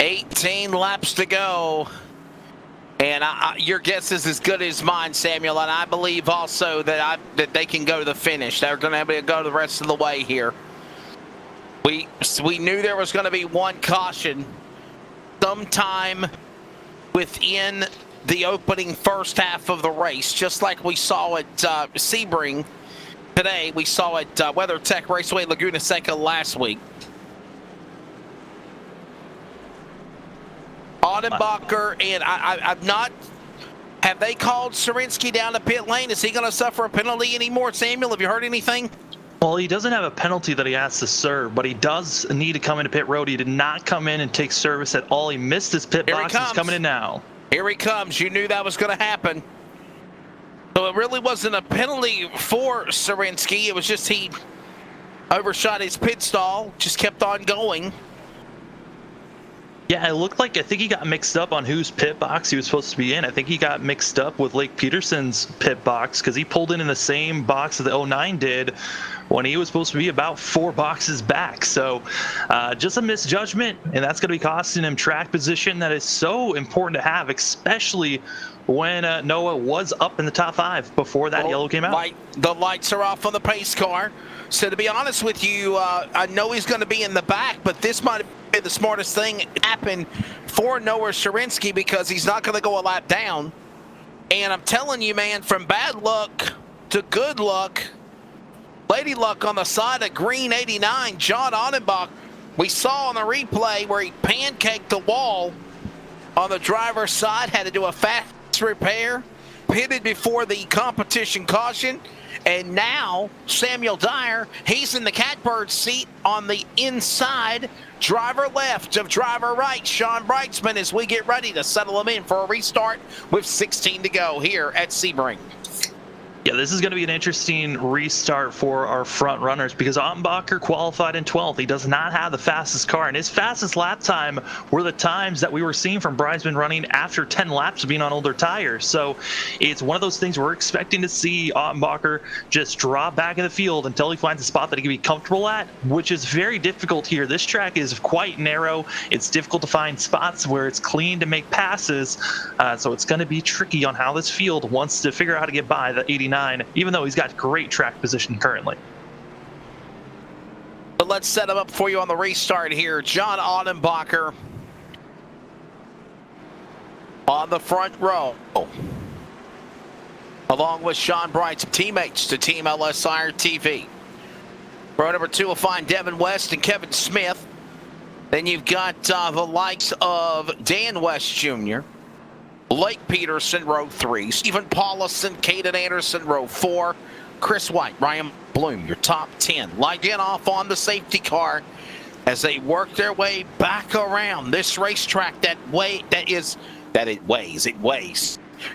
18 laps to go. And your guess is as good as mine, Samuel, and I believe also that they can go to the finish. They're going to be able to go the rest of the way here. We knew there was going to be one caution sometime within the opening first half of the race, just like we saw at Sebring today. We saw at WeatherTech Raceway Laguna Seca last week. Ottenbacher, and I'm not. Have they called Sherwinski down the pit lane? Is he going to suffer a penalty anymore, Samuel? Have you heard anything? Well, he doesn't have a penalty that he has to serve, but he does need to come into pit road. He did not come in and take service at all. He missed his pit box. He's coming in now. Here he comes. You knew that was going to happen. So it really wasn't a penalty for Sherwinski. It was just he overshot his pit stall, just kept on going. Yeah, it looked like, I think he got mixed up on whose pit box he was supposed to be in. I think he got mixed up with Lake Peterson's pit box because he pulled in the same box that the 09 did when he was supposed to be about 4 boxes back. So just a misjudgment, and that's going to be costing him track position that is so important to have, especially when Noah was up in the top 5 before that yellow came out. The lights are off on the pace car. So to be honest with you, I know he's going to be in the back, but this might be the smartest thing happen for Noah Sherwinski because he's not going to go a lap down. And I'm telling you, man, from bad luck to good luck, lady luck on the side of green 89, John Ottenbach. We saw on the replay where he pancaked the wall on the driver's side, had to do a fast repair, pitted before the competition caution, And now Samuel Dyer, he's in the catbird seat on the inside. Driver left of driver right, Sean Brightsman, as we get ready to settle him in for a restart with 16 to go here at Sebring. Yeah, this is going to be an interesting restart for our front runners because Ottenbacher qualified in 12th. He does not have the fastest car, and his fastest lap time were the times that we were seeing from Brightsman running after 10 laps of being on older tires. So it's one of those things we're expecting to see Ottenbacher just drop back in the field until he finds a spot that he can be comfortable at, which is very difficult here. This track is quite narrow. It's difficult to find spots where it's clean to make passes, so it's going to be tricky on how this field wants to figure out how to get by the 89. Even though he's got great track position currently. But let's set him up for you on the restart here. John Ottenbacher on the front row, along with Sean Bright's teammates to Team LSRTV. Row number 2 will find Devin West and Kevin Smith. Then you've got the likes of Dan West Jr., Blake Peterson, row 3. Stephen Paulison, Caden Anderson, row 4. Chris White, Ryan Bloom, your top 10. Light in off on the safety car as they work their way back around this racetrack it weighs.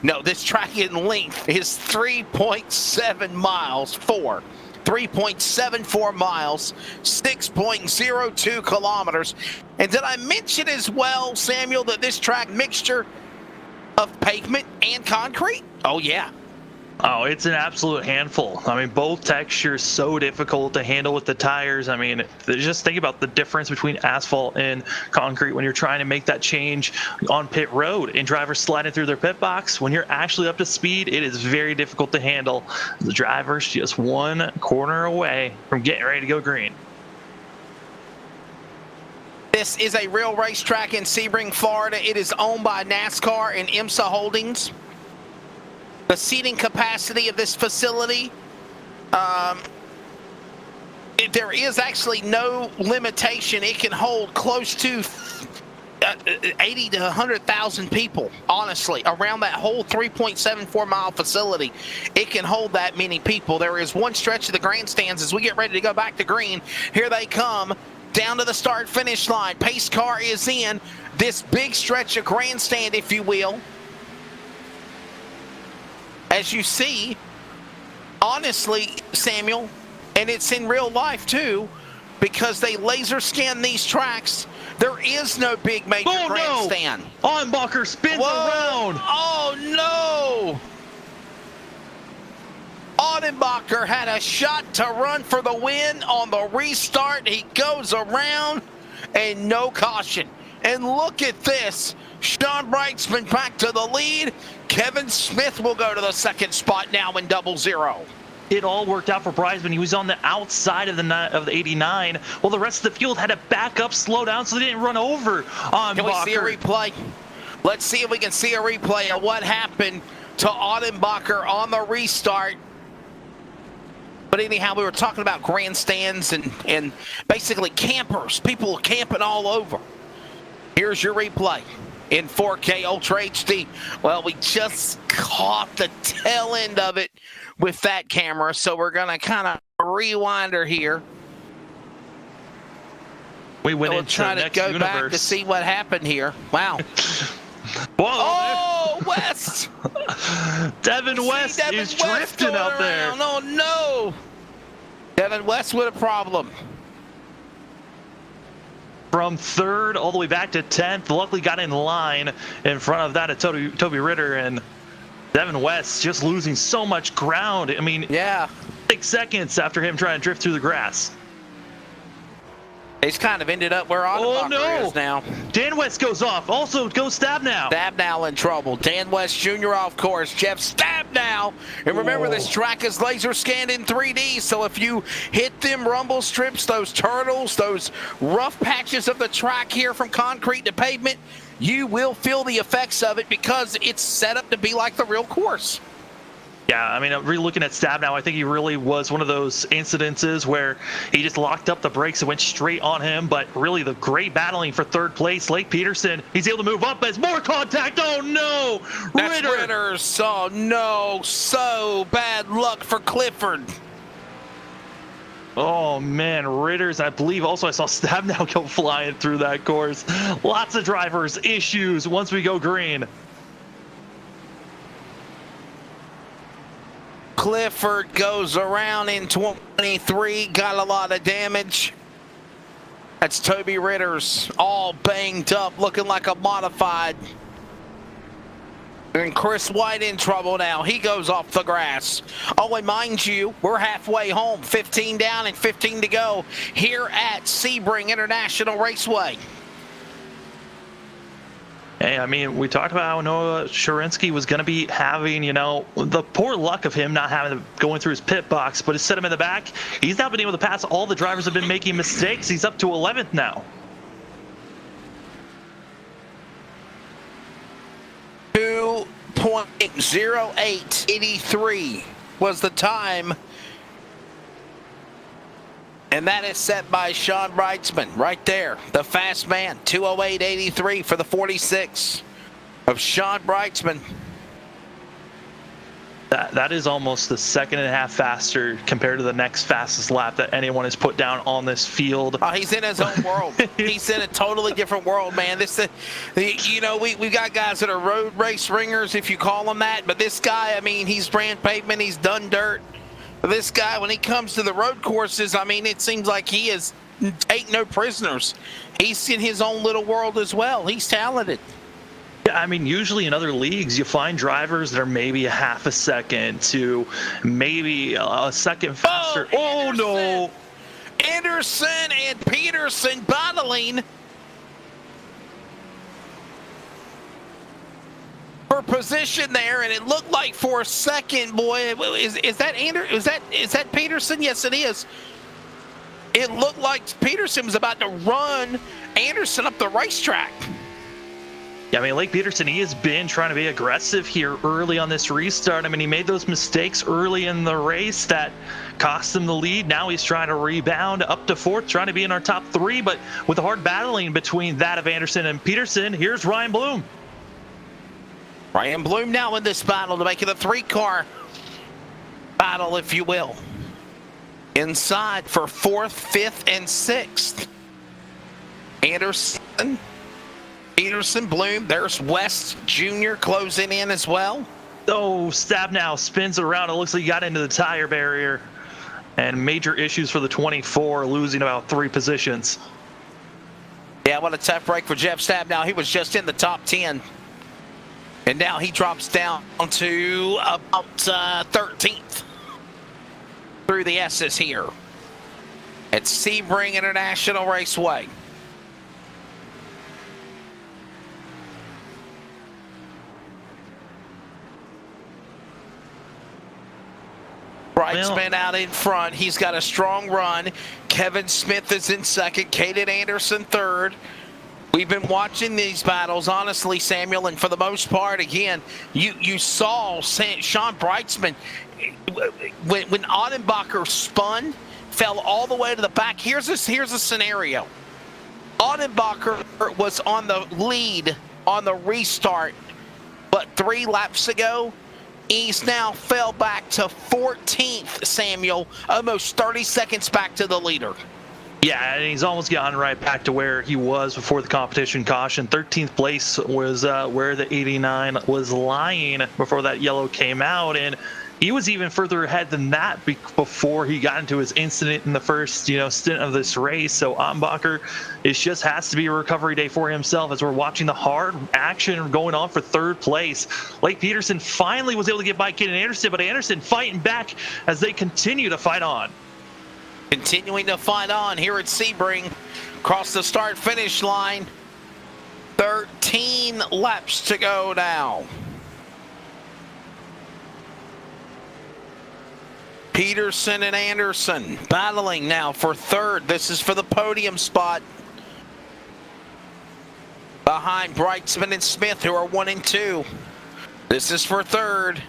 No, this track in length is 3.7 miles, 3.74 miles, 6.02 kilometers. And did I mention as well, Samuel, that this track mixture of pavement and concrete? Oh, yeah. Oh, it's an absolute handful. I mean, both textures so difficult to handle with the tires. I mean, just think about the difference between asphalt and concrete when you're trying to make that change on pit road and drivers sliding through their pit box. When you're actually up to speed, it is very difficult to handle. The driver's just one corner away from getting ready to go green. This is a real racetrack in Sebring, Florida. It is owned by NASCAR and IMSA Holdings. The seating capacity of this facility, there is actually no limitation. It can hold close to 80 to 100,000 people, honestly, around that whole 3.74 mile facility. It can hold that many people. There is one stretch of the grandstands as we get ready to go back to green. Here they come. Down to the start finish line. Pace car is in this big stretch of grandstand, if you will. As you see, honestly, Samuel, and it's in real life too, because they laser scan these tracks, there is no big major grandstand. No! Ottenbacher spins around. Oh no! Ottenbacher had a shot to run for the win on the restart. He goes around and no caution. And look at this. Sean Brightsman back to the lead. Kevin Smith will go to the second spot now in 00. It all worked out for Brightsman. He was on the outside of the 89, while the rest of the field had to back up, slow down, so they didn't run over Ottenbacher. Can we see a replay? Let's see if we can see a replay of what happened to Ottenbacher on the restart. But anyhow, we were talking about grandstands and basically campers, people camping all over. Here's your replay in 4K Ultra HD. Well, we just caught the tail end of it with that camera, so we're going to kind of rewind her here. We went into try to go universe. back to see what happened here. Wow. Whoa, oh, West! Devin West is drifting out there. Oh, no! Devin West with a problem. From third all the way back to 10th. Luckily got in line in front of that at Toby Ritter, and Devin West just losing so much ground. I mean, yeah, 6 seconds after him trying to drift through the grass. He's kind of ended up where Ottenbacher is now. Dan West goes off. Also goes Stabnow. Stabnow in trouble. Dan West Jr. off course. Jeff Stabnow. And remember, this track is laser scanned in 3D, so if you hit them rumble strips, those turtles, those rough patches of the track here from concrete to pavement, you will feel the effects of it because it's set up to be like the real course. Yeah, I mean, really looking at Stab now, I think he really was one of those incidences where he just locked up the brakes and went straight on him. But really, the great battling for third place. Lake Peterson, he's able to move up as more contact. Oh no, That's Ritters. Oh no, so bad luck for Clifford. Oh man, Ritters, I believe also I saw Stab now go flying through that course. Lots of drivers issues once we go green. Clifford goes around in 23, got a lot of damage. That's Toby Ritters, all banged up, looking like a modified. And Chris White in trouble now. He goes off the grass. Oh, and mind you, we're halfway home. 15 down and 15 to go here at Sebring International Raceway. Hey, I mean, we talked about how Noah Sharinsky was going to be having, you know, the poor luck of him not having to going through his pit box, but it set him in the back. He's now been able to pass all the drivers have been making mistakes. He's up to 11th now. 2.0883 was the time. And that is set by Sean Breitzman right there, the fast man. 2:08.83 for the 46 of Sean Breitzman. That is almost the second and a half faster compared to the next fastest lap that anyone has put down on this field. Oh, he's in his own world. He's in a totally different world, man. You know, we've got guys that are road race ringers, if you call them that. But this guy, I mean, he's ran pavement, he's done dirt. This guy, when he comes to the road courses, I mean, it seems like he is take no prisoners. He's in his own little world as well. He's talented. Yeah, I mean, usually in other leagues, you find drivers that are maybe a half a second to maybe a second faster. Oh no! Anderson and Peterson battling for position there, and it looked like for a second, boy, is that is that Peterson? Yes, it is. It looked like Peterson was about to run Anderson up the racetrack. Yeah, I mean, Lake Peterson, he has been trying to be aggressive here early on this restart. I mean, he made those mistakes early in the race that cost him the lead. Now he's trying to rebound up to fourth, trying to be in our top three, but with the hard battling between that of Anderson and Peterson, here's Ryan Bloom. Ryan Bloom now in this battle to make it a three-car battle, if you will. Inside for fourth, fifth, and sixth. Anderson, Peterson, Bloom. There's West Jr. closing in as well. Oh, Stab now spins around. It looks like he got into the tire barrier. And major issues for the 24, losing about 3 positions. Yeah, what a tough break for Jeff Stab now. He was just in the top 10. And now he drops down to about 13th through the S's here at Sebring International Raceway. Brightsman out in front. He's got a strong run. Kevin Smith is in second. Caden Anderson third. We've been watching these battles, honestly, Samuel, and for the most part, again, you saw Sean Breitzman, when Audenbacher spun, fell all the way to the back. Here's a scenario. Audenbacher was on the lead on the restart, but 3 laps ago, he's now fell back to 14th, Samuel, almost 30 seconds back to the leader. Yeah, and he's almost gotten right back to where he was before the competition caution. 13th place was where the 89 was lying before that yellow came out, and he was even further ahead than that before he got into his incident in the first, stint of this race. So Audenbacher, it just has to be a recovery day for himself as we're watching the hard action going on for third place. Lake Peterson finally was able to get by Caden Anderson, but Anderson fighting back as they continue to fight on. Continuing to fight on here at Sebring, across the start-finish line. 13 laps to go now. Peterson and Anderson battling now for third. This is for the podium spot. Behind Breitzman and Smith, who are 1 and 2. This is for third.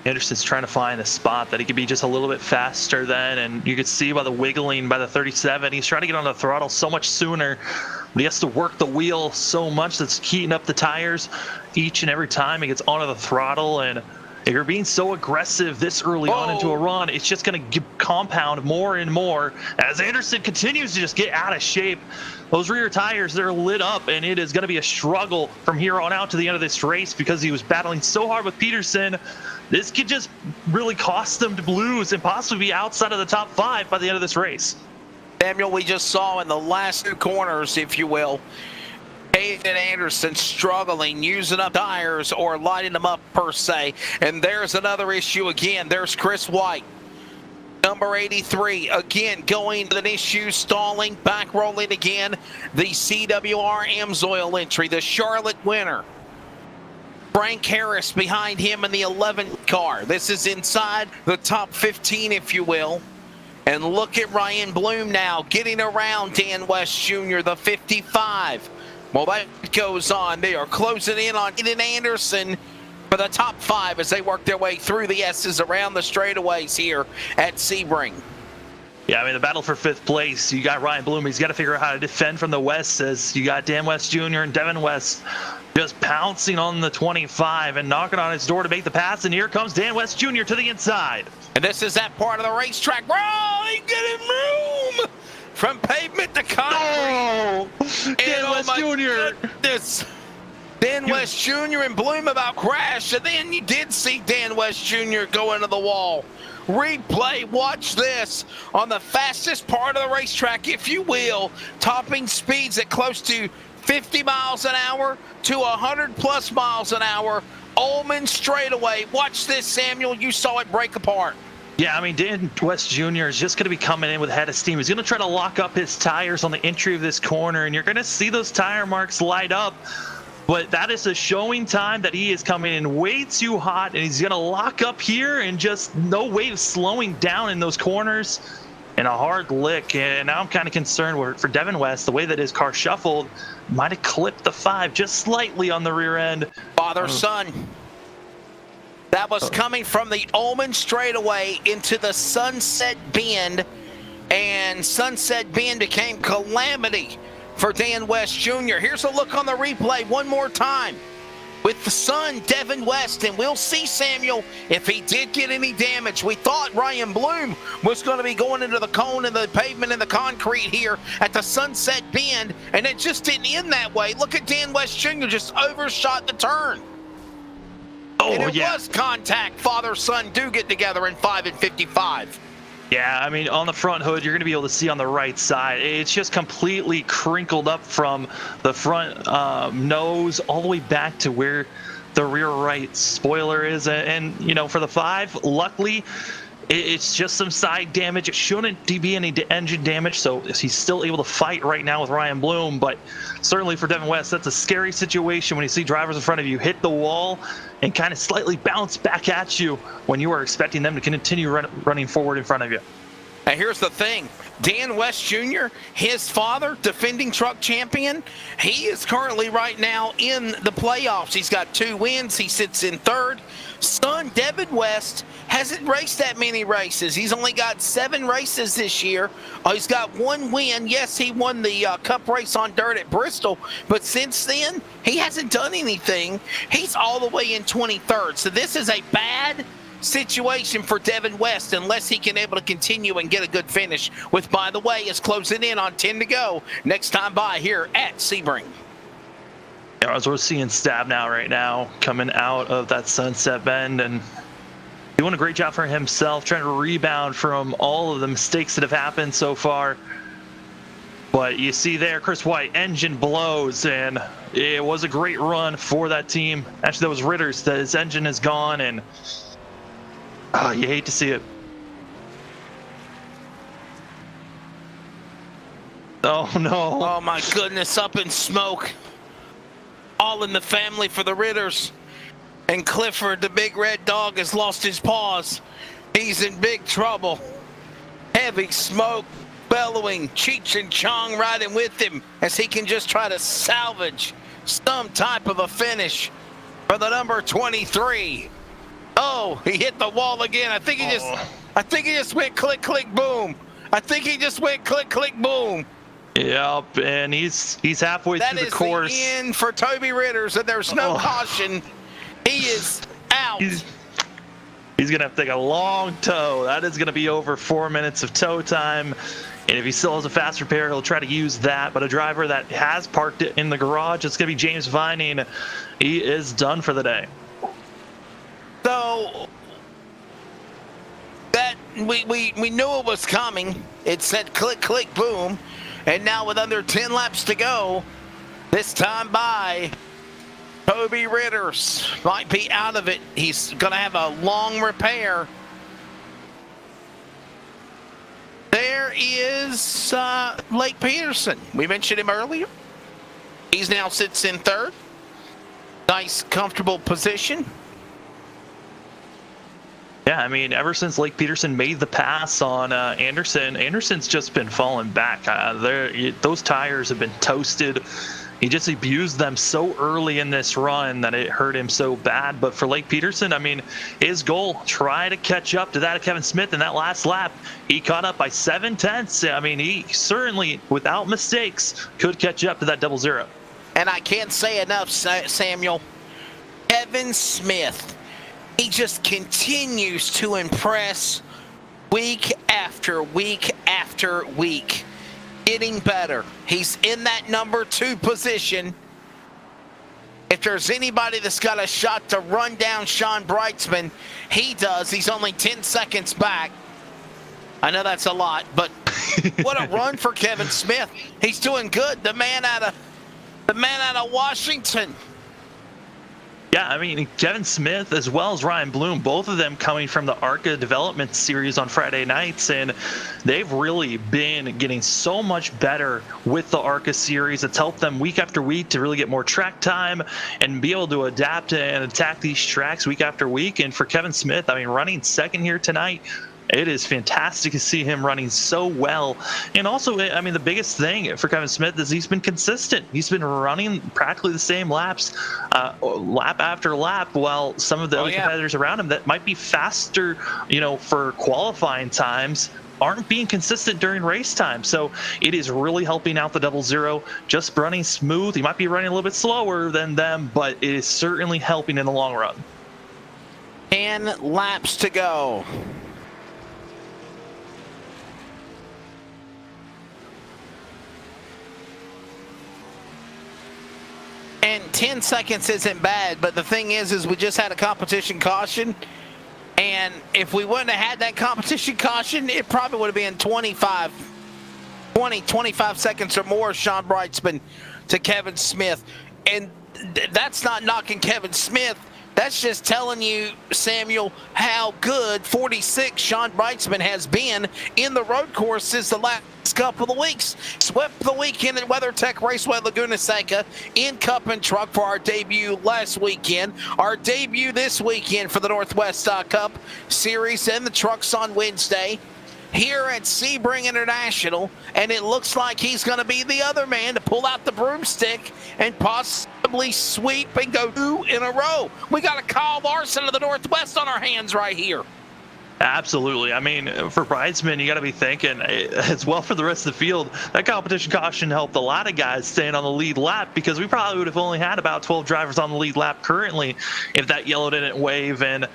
Anderson's trying to find a spot that he could be just a little bit faster then, and you could see by the wiggling by the 37, he's trying to get on the throttle so much sooner, but he has to work the wheel so much that's heating up the tires each and every time he gets onto the throttle. And if you're being so aggressive this early on into a run, it's just going to compound more and more as Anderson continues to just get out of shape. Those rear tires, they're lit up, and it is going to be a struggle from here on out to the end of this race because he was battling so hard with Peterson. This could just really cost them to lose and possibly be outside of the top 5 by the end of this race. Samuel, we just saw in the last 2 corners, if you will, Aiden Anderson struggling, using up tires or lighting them up per se. And there's another issue again. There's Chris White, number 83, again going with an issue, stalling, back rolling again. The CWR Amsoil entry, the Charlotte winner. Frank Harris behind him in the 11th car. This is inside the top 15, if you will. And look at Ryan Bloom now getting around Dan West Jr., the 55. Well, that goes on. They are closing in on Aiden Anderson for the top 5 as they work their way through the S's around the straightaways here at Sebring. Yeah, I mean, the battle for 5th place, you got Ryan Bloom. He's got to figure out how to defend from the West, as you got Dan West Jr. and Devin West just pouncing on the 25 and knocking on his door to make the pass. And here comes Dan West Jr. to the inside. And this is that part of the racetrack. Oh, he getting room from pavement to concrete. Oh, Dan West Jr. Goodness. Dan West Jr. and Bloom about crashed, and then you did see Dan West Jr. go into the wall. Replay, watch this on the fastest part of the racetrack, if you will, topping speeds at close to 50 miles an hour to 100 plus miles an hour. Ullman straightaway. Watch this, Samuel. You saw it break apart. Yeah, I mean, Dan West Jr. is just going to be coming in with a head of steam. He's going to try to lock up his tires on the entry of this corner, and you're going to see those tire marks light up. But that is a showing time that he is coming in way too hot, and he's going to lock up here and just no way of slowing down in those corners. And a hard lick. And now I'm kind of concerned for Devin West, the way that his car shuffled might have clipped the 5 just slightly on the rear end. Father-son. That was coming from the Ullman straightaway into the Sunset Bend, and Sunset Bend became calamity for Dan West Jr. Here's a look on the replay one more time with the son, Devin West, and we'll see, Samuel, if he did get any damage. We thought Ryan Bloom was going to be going into the cone and the pavement and the concrete here at the Sunset Bend, and it just didn't end that way. Look at Dan West Jr. just overshot the turn. Oh, and it yeah. was contact. Father-son do get together in 5 and 55. Yeah, I mean, on the front hood, you're going to be able to see on the right side. It's just completely crinkled up from the front nose all the way back to where the rear right spoiler is. And you know, for the 5, luckily, it's just some side damage. It shouldn't be any engine damage, so he's still able to fight right now with Ryan Bloom. But certainly for Devin West, that's a scary situation when you see drivers in front of you hit the wall and kind of slightly bounce back at you when you are expecting them to continue running forward in front of you. Now here's the thing. Dan West Jr., his father, defending truck champion, he is currently right now in the playoffs. He's got 2 wins. He sits in 3rd. Son, Devin West, hasn't raced that many races. He's only got 7 races this year. He's got 1 win. Yes, he won the Cup race on dirt at Bristol, but since then, he hasn't done anything. He's all the way in 23rd. So this is a bad situation for Devin West unless he can able to continue and get a good finish, with, by the way, is closing in on 10 to go next time by here at Sebring. Yeah, as we're seeing Stab now right now coming out of that Sunset Bend and doing a great job for himself, trying to rebound from all of the mistakes that have happened so far. But you see there, Chris White, engine blows, and it was a great run for that team. Actually, that was Ritter's. His engine is gone, and you hate to see it. Oh, no. Oh, my goodness, up in smoke. All in the family for the Ritters. And Clifford, the big red dog, has lost his paws. He's in big trouble. Heavy smoke, bellowing, Cheech and Chong riding with him as he can just try to salvage some type of a finish for the number 23 Oh, he hit the wall again. I think he just went click, click, boom. I think he just went click, click, boom. Yep, and he's halfway through the course. That is the end for Toby Ritters, and there's no caution. He is out. He's going to have to take a long tow. That is going to be over 4 minutes of tow time. And if he still has a fast repair, he'll try to use that. But a driver that has parked it in the garage, it's going to be James Vining. He is done for the day. So that we knew it was coming. It said click, click, boom. And now with under 10 laps to go, this time by Toby Ritters might be out of it. He's going to have a long repair. There is Blake Peterson. We mentioned him earlier. He's now sits in third. Nice, comfortable position. Yeah, I mean, ever since Lake Peterson made the pass on Anderson, Anderson's just been falling back. Those tires have been toasted. He just abused them so early in this run that it hurt him so bad. But for Lake Peterson, I mean, his goal, try to catch up to that of Kevin Smith in that last lap. He caught up by 7/10. I mean, he certainly, without mistakes, could catch up to that 0-0. And I can't say enough, Samuel. Kevin Smith, he just continues to impress week after week after week. Getting better. He's in that number 2 position. If there's anybody that's got a shot to run down Sean Brightsman, he does. He's only 10 seconds back. I know that's a lot, but what a run for Kevin Smith. He's doing good. The man out of Washington. Yeah, I mean, Kevin Smith as well as Ryan Bloom, both of them coming from the ARCA development series on Friday nights, and they've really been getting so much better with the ARCA series. It's helped them week after week to really get more track time and be able to adapt and attack these tracks week after week. And for Kevin Smith, I mean, running second here tonight, it is fantastic to see him running so well. And also, I mean, the biggest thing for Kevin Smith is he's been consistent. He's been running practically the same laps, lap after lap, while some of the other competitors around him that might be faster, for qualifying times aren't being consistent during race time. So it is really helping out the 0-0, just running smooth. He might be running a little bit slower than them, but it is certainly helping in the long run. 10 laps to go. And 10 seconds isn't bad, but the thing is we just had a competition caution. And if we wouldn't have had that competition caution, it probably would have been 25 seconds or more, Sean Brightsman to Kevin Smith. And that's not knocking Kevin Smith. That's just telling you, Samuel, how good 46 Sean Brightsman has been in the road courses the last couple of weeks. Swept the weekend at WeatherTech Raceway Laguna Seca in Cup and Truck for our debut last weekend. Our debut this weekend for the Northwest Cup Series and the trucks on Wednesday here at Sebring International, and it looks like he's going to be the other man to pull out the broomstick and possibly sweep and go 2 in a row. We got a Kyle Larson of the Northwest on our hands right here. Absolutely. I mean, for Brightsman, you got to be thinking as well for the rest of the field. That competition caution helped a lot of guys staying on the lead lap, because we probably would have only had about 12 drivers on the lead lap currently if that yellow didn't wave. And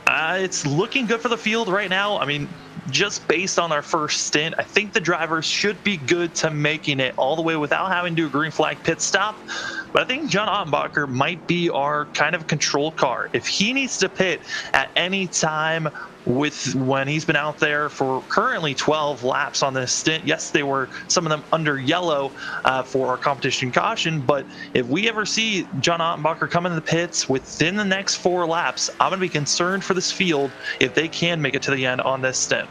it's looking good for the field right now. I mean, just based on our first stint, I think the drivers should be good to making it all the way without having to do a green flag pit stop. But I think John Ottenbacher might be our kind of control car. If he needs to pit at any time when he's been out there for currently 12 laps on this stint, yes, they were some of them under yellow for our competition caution, but if we ever see John Ottenbacher come into the pits within the next 4 laps, I'm going to be concerned for this field if they can make it to the end on this stint.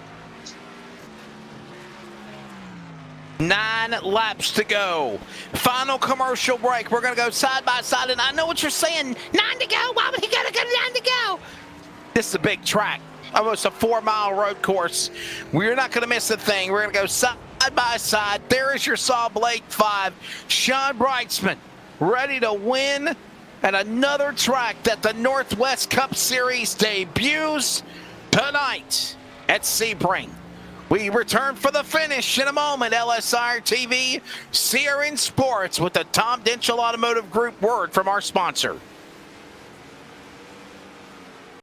9 laps to go. Final commercial break. We're going to go side by side, and I know what you're saying. 9 to go. Why would he got to go 9 to go? This is a big track. Almost a 4-mile road course. We're not going to miss a thing. We're going to go side by side. There is your Saw Blade 5. Sean Brightsman ready to win and another track that the Northwest Cup Series debuts tonight at Sebring. We return for the finish in a moment. LSRTV, CRN Sports with the Tom Denchel Automotive Group word from our sponsor.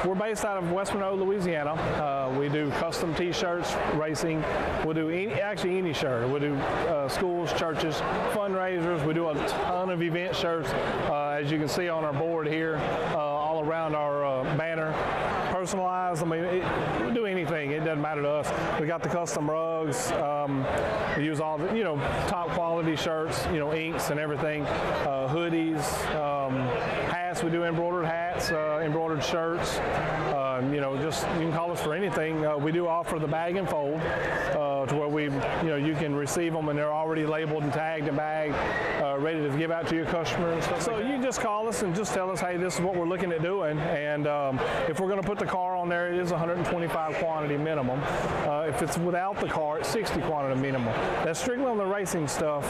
We're based out of West Monroe, Louisiana. We do custom T-shirts, racing. We'll do any shirt. We'll do schools, churches, fundraisers. We do a ton of event shirts, as you can see on our board here, all around our banner. Personalized. I mean, we'll do anything. It doesn't matter to us. We got the custom rugs. We use all the, top quality shirts, inks and everything. Hoodies, hats. We do embroidered hats, embroidered shirts. Just you can call us for anything. We do offer the bag and fold to where you can receive them and they're already labeled and tagged and bagged, ready to give out to your customers. So you just call us and just tell us, hey, this is what we're looking at doing. And if we're going to put the car on there, it is 125 quantity minimum. If it's without the car, it's 60 quantity minimum. That's strictly on the racing stuff.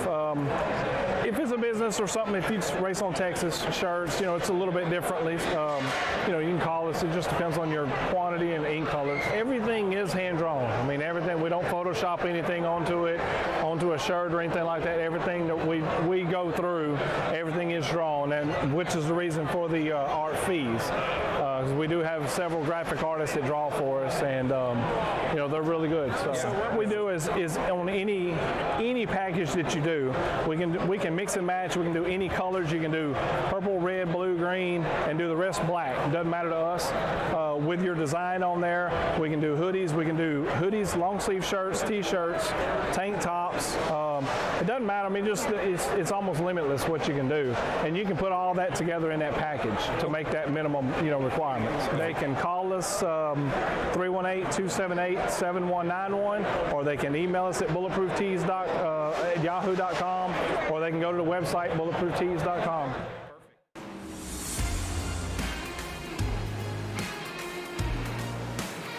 If it's a business or something, if you race on Texas shirts, it's a little bit differently. You can call us. It just depends on your quantity and ink colors. Everything is hand drawn. I mean, everything. We don't Photoshop anything onto a shirt or anything like that. Everything that we go through, everything is drawn, and which is the reason for the art fees. We do have several graphic artists that draw for us, and they're really good. So what we do is on any package that you do, we can mix and match. We can do any colors. You can do purple, red, blue, green, and do the rest black. It doesn't matter to us. With your design on there, we can do hoodies. We can do hoodies, long sleeve shirts, T-shirts, tank tops. It doesn't matter. I mean, it's almost limitless what you can do, and you can put all that together in that package to make that minimum requirements. They can call us 318-278-7191, or they can email us at bulletprooftees@yahoo.com, or they can go to the website bulletprooftees.com.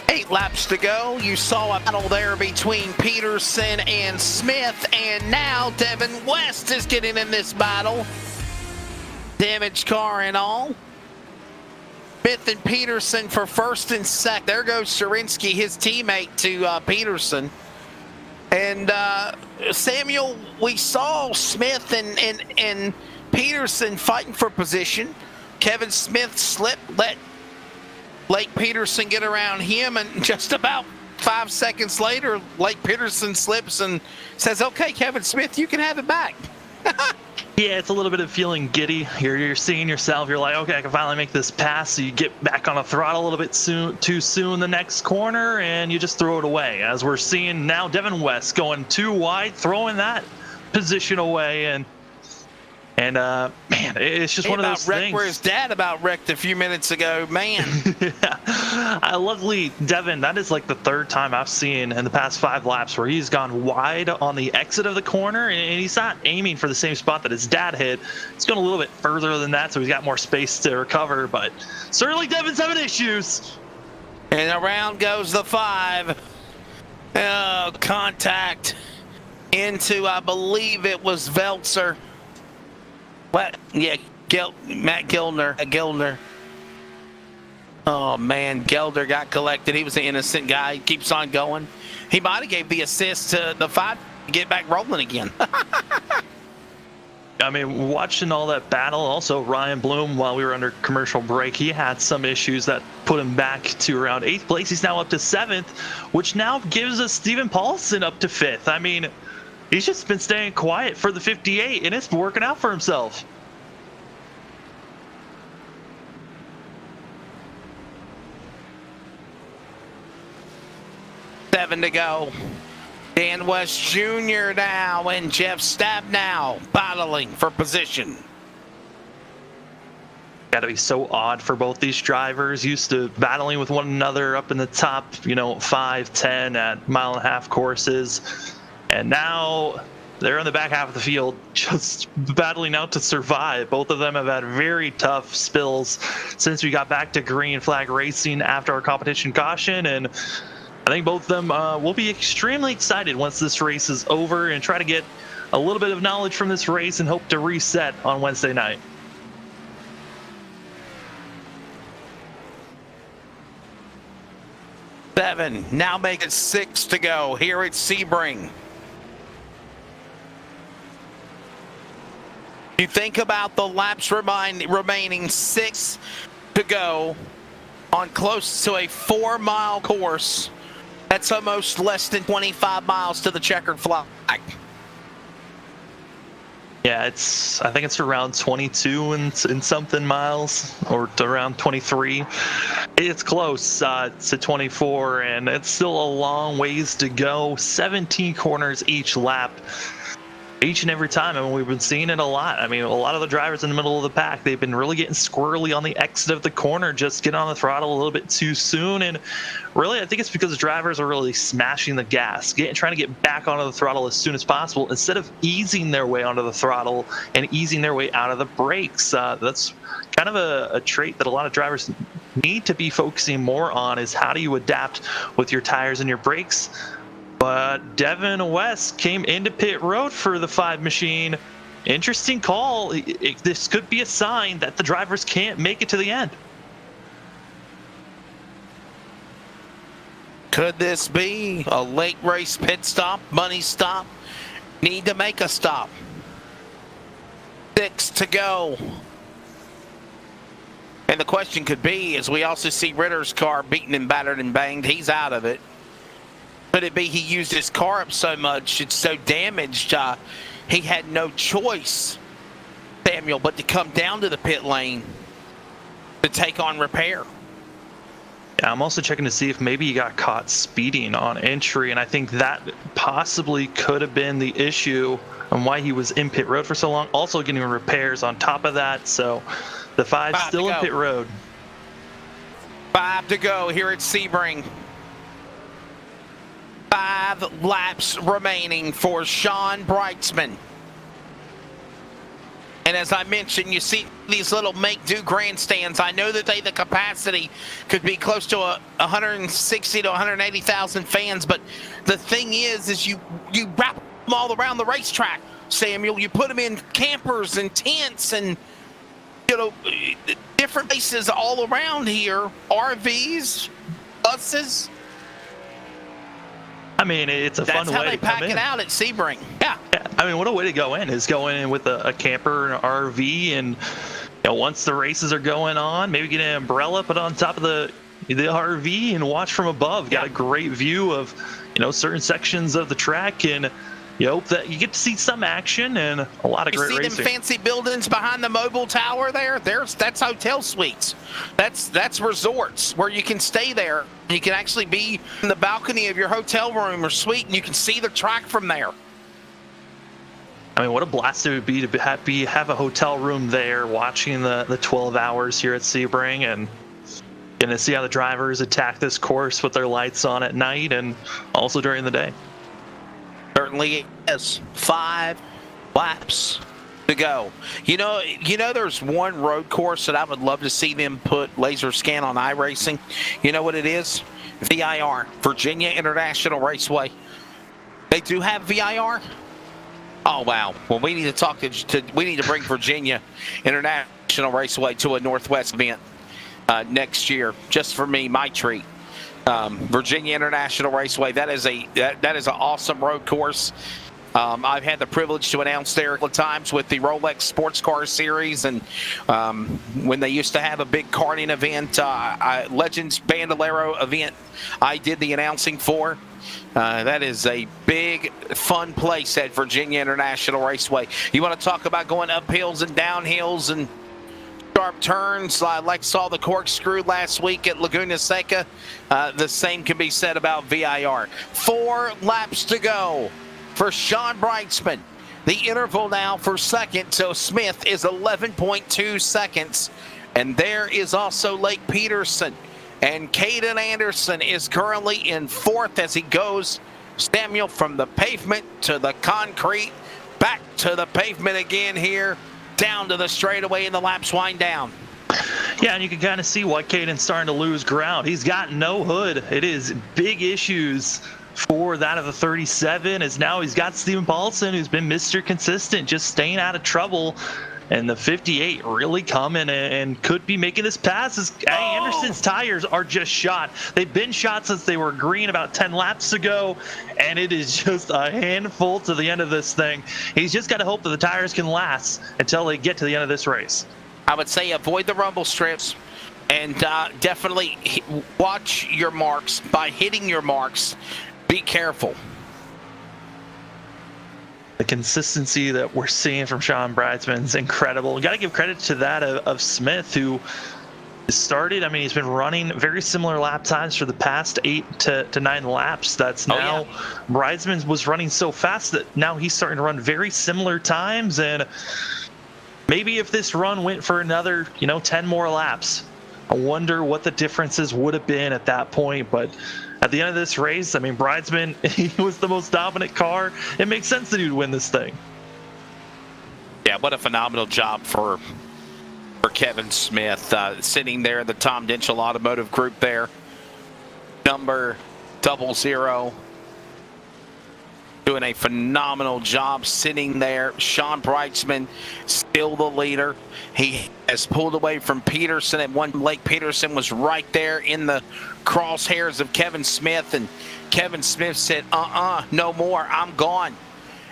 8 laps to go. You saw a battle there between Peterson and Smith, and now Devin West is getting in this battle. Damaged car and all. Smith and Peterson for first and second. There goes Sharinsky, his teammate to Peterson. And Samuel, we saw Smith and Peterson fighting for position. Kevin Smith slipped, let Blake Peterson get around him, and just about 5 seconds later, Blake Peterson slips and says, okay, Kevin Smith, you can have it back. Yeah, it's a little bit of feeling giddy. You're seeing yourself. You're like, okay, I can finally make this pass. So you get back on the throttle a little bit too soon the next corner, and you just throw it away. As we're seeing now, Devin West going too wide, throwing that position away, and man, it's just one of those things. Where his dad about wrecked a few minutes ago, man. Yeah. Luckily, Devin, that is like the third time I've seen in the past 5 laps where he's gone wide on the exit of the corner, and he's not aiming for the same spot that his dad hit. He's going a little bit further than that, so he's got more space to recover, but certainly Devin's having issues. And around goes the 5. Oh, contact into, I believe it was Veltzer. What? Yeah, Matt Gildner. Oh, man, Gelder got collected. He was an innocent guy. He keeps on going. He might have gave the assist to the 5 to get back rolling again. I mean, watching all that battle, also Ryan Bloom, while we were under commercial break, he had some issues that put him back to around 8th place. He's now up to 7th, which now gives us Steven Paulson up to 5th. I mean, he's just been staying quiet for the 58, and it's working out for himself. Seven to go. Dan West Jr. now and Jeff Stabnow battling for position. Got to be so odd for both these drivers, used to battling with one another up in the top, 5, 10 at mile-and-a-half courses. And now they're in the back half of the field just battling out to survive. Both of them have had very tough spills since we got back to green flag racing after our competition caution, and I think both of them will be extremely excited once this race is over and try to get a little bit of knowledge from this race and hope to reset on Wednesday night. 7. Now make it 6 to go here at Sebring. You think about the laps remaining 6 to go on close to a 4-mile course. That's almost less than 25 miles to the checkered flag. Yeah, I think it's around 22 and something miles, or around 23. It's close to 24, and it's still a long ways to go. 17 corners each lap. Each and every time, and we've been seeing it a lot. I mean, a lot of the drivers in the middle of the pack, they've been really getting squirrely on the exit of the corner, just getting on the throttle a little bit too soon. And really, I think it's because the drivers are really smashing the gas, trying to get back onto the throttle as soon as possible, instead of easing their way onto the throttle and easing their way out of the brakes. That's kind of a trait that a lot of drivers need to be focusing more on, is how do you adapt with your tires and your brakes. But Devin West came into pit road for the 5 machine. Interesting call. This could be a sign that the drivers can't make it to the end. Could this be a late race pit stop, money stop? Need to make a stop. 6 to go. And the question could be, as we also see Ritter's car beaten and battered and banged, he's out of it. Could it be he used his car up so much, it's so damaged, he had no choice, Samuel, but to come down to the pit lane to take on repair? Yeah, I'm also checking to see if maybe he got caught speeding on entry, and I think that possibly could have been the issue and why he was in pit road for so long. Also getting repairs on top of that, so the 5 still in pit road. 5 to go here at Sebring. 5 laps remaining for Sean Brightsman. And as I mentioned, you see these little make-do grandstands. I know that the capacity could be close to 160 to 180,000 fans, but the thing is you wrap them all around the racetrack, Samuel. You put them in campers and tents and, you know, different places all around here, RVs, buses. I mean, it's a fun way to come in. That's how they pack it out at Sebring. Yeah. I mean, what a way to go in, is going in with a camper and an RV, and once the races are going on, maybe get an umbrella, put on top of the RV and watch from above. Got a great view of certain sections of the track, and you hope that you get to see some action and a lot of great racing. You see them fancy buildings behind the mobile tower there? That's hotel suites. That's resorts where you can stay there. You can actually be in the balcony of your hotel room or suite, and you can see the track from there. I mean, what a blast it would be to have a hotel room there, watching the 12 hours here at Sebring, and going to see how the drivers attack this course with their lights on at night and also during the day. Certainly it is. 5 laps to go. You know, there's one road course that I would love to see them put laser scan on iRacing. You know what it is? VIR, Virginia International Raceway. They do have VIR? Oh, wow. Well, we need to we need to bring Virginia International Raceway to a Northwest event next year, just for me, my treat. Virginia International Raceway. That is an awesome road course. I've had the privilege to announce there a couple of times with the Rolex Sports Car Series, and when they used to have a big karting event, Legends Bandolero event, I did the announcing for. That is a big, fun place at Virginia International Raceway. You want to talk about going up hills and downhills and sharp turns, like saw the corkscrew last week at Laguna Seca. The same can be said about VIR. 4 laps to go for Sean Brightsman. The interval now for second to Smith is 11.2 seconds. And there is also Lake Peterson. And Caden Anderson is currently in 4th as he goes, Samuel, from the pavement to the concrete, back to the pavement again here, down to the straightaway, and the laps wind down. Yeah, and you can kind of see why Caden's starting to lose ground. He's got no hood. It is big issues for that of the 37, as now he's got Steven Paulson, who's been Mr. Consistent, just staying out of trouble. And the 58 really coming and could be making this pass. Anderson's tires are just shot. They've been shot since they were green about 10 laps ago, and it is just a handful to the end of this thing. He's just got to hope that the tires can last until they get to the end of this race. I would say avoid the rumble strips and definitely watch your marks. By hitting your marks, be careful. The consistency that we're seeing from Sean Bridesman is incredible. Got to give credit to that of Smith, who started. I mean, he's been running very similar lap times for the past 8 to 9 laps. That's now Bridesman was running so fast that now he's starting to run very similar times. And maybe if this run went for another, 10 more laps, I wonder what the differences would have been at that point. But at the end of this race, I mean, Bridesman, he was the most dominant car. It makes sense that he would win this thing. Yeah, what a phenomenal job for Kevin Smith, sitting there in the Tom Dinchell Automotive Group there. Number 00. Doing a phenomenal job sitting there. Sean Bridesman still the leader. He has pulled away from Peterson at one. Blake Peterson was right there in the crosshairs of Kevin Smith, and Kevin Smith said, no more, I'm gone.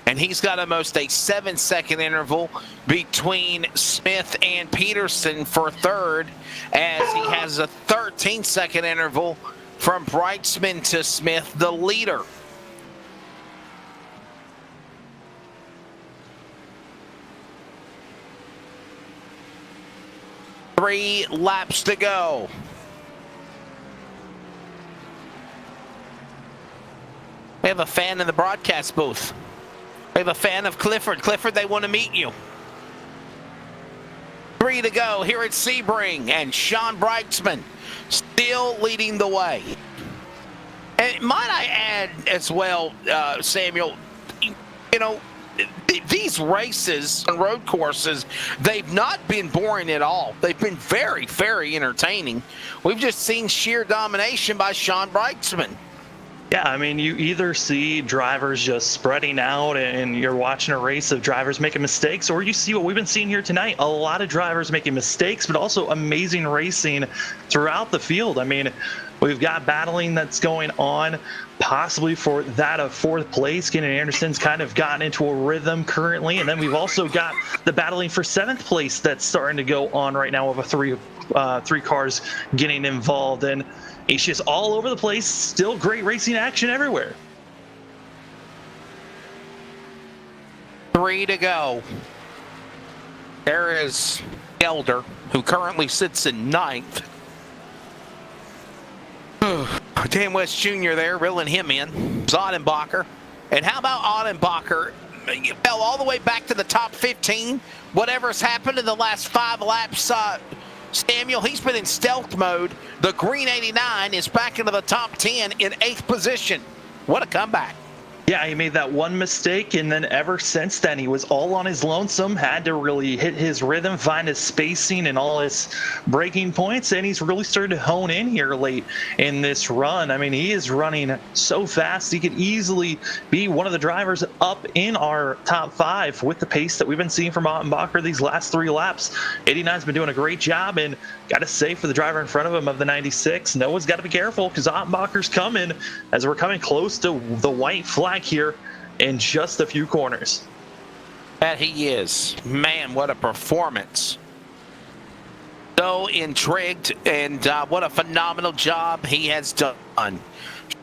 And he's got almost a 7-second interval between Smith and Peterson for third, as he has a 13-second interval from Bridesman to Smith, the leader. Three laps to go. We have a fan in the broadcast booth. We have a fan of Clifford. Clifford, they want to meet you. 3 to go here at Sebring, and Sean Bridesman still leading the way. And might I add as well, Samuel, these races on road courses, they've not been boring at all. They've been very, very entertaining. We've just seen sheer domination by Sean Bridesman. Yeah, I mean, you either see drivers just spreading out and you're watching a race of drivers making mistakes, or you see what we've been seeing here tonight, a lot of drivers making mistakes, but also amazing racing throughout the field. I mean, we've got battling that's going on, possibly for that of 4th place. Kenny Anderson's kind of gotten into a rhythm currently, and then we've also got the battling for 7th place that's starting to go on right now with three cars getting involved, and it's just all over the place. Still great racing action everywhere. 3 to go. There is Elder, who currently sits in 9th. Dan West Jr. there, reeling him in. Odenbacher. And how about Odenbacher? Fell all the way back to the top 15. Whatever's happened in the last 5 laps, Samuel, he's been in stealth mode. The green 89 is back into the top 10 in 8th position. What a comeback. Yeah, he made that one mistake, and then ever since then, he was all on his lonesome, had to really hit his rhythm, find his spacing and all his breaking points, and he's really started to hone in here late in this run. I mean, he is running so fast. He could easily be one of the drivers up in our top 5 with the pace that we've been seeing from Ottenbacher these last 3 laps. 89's been doing a great job, and got to say for the driver in front of him of the 96, Noah's got to be careful because Ottenbacher's coming as we're coming close to the white flag here in just a few corners. That he is. Man, what a performance. So intrigued, and what a phenomenal job he has done.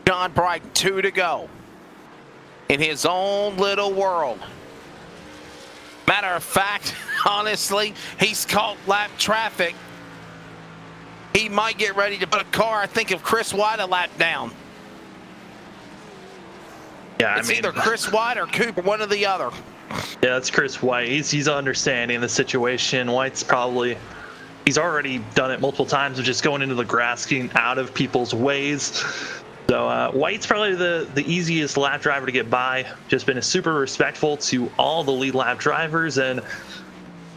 Sean Bright, 2 to go in his own little world. Matter of fact, honestly, he's caught lap traffic. He might get ready to put a car, I think, of Chris White a lap down. Yeah, it's either Chris White or Cooper, one or the other. Yeah, it's Chris White. He's understanding the situation. White's he's already done it multiple times of just going into the grass, getting out of people's ways. So White's probably the easiest lap driver to get by. Just been super respectful to all the lead lap drivers, and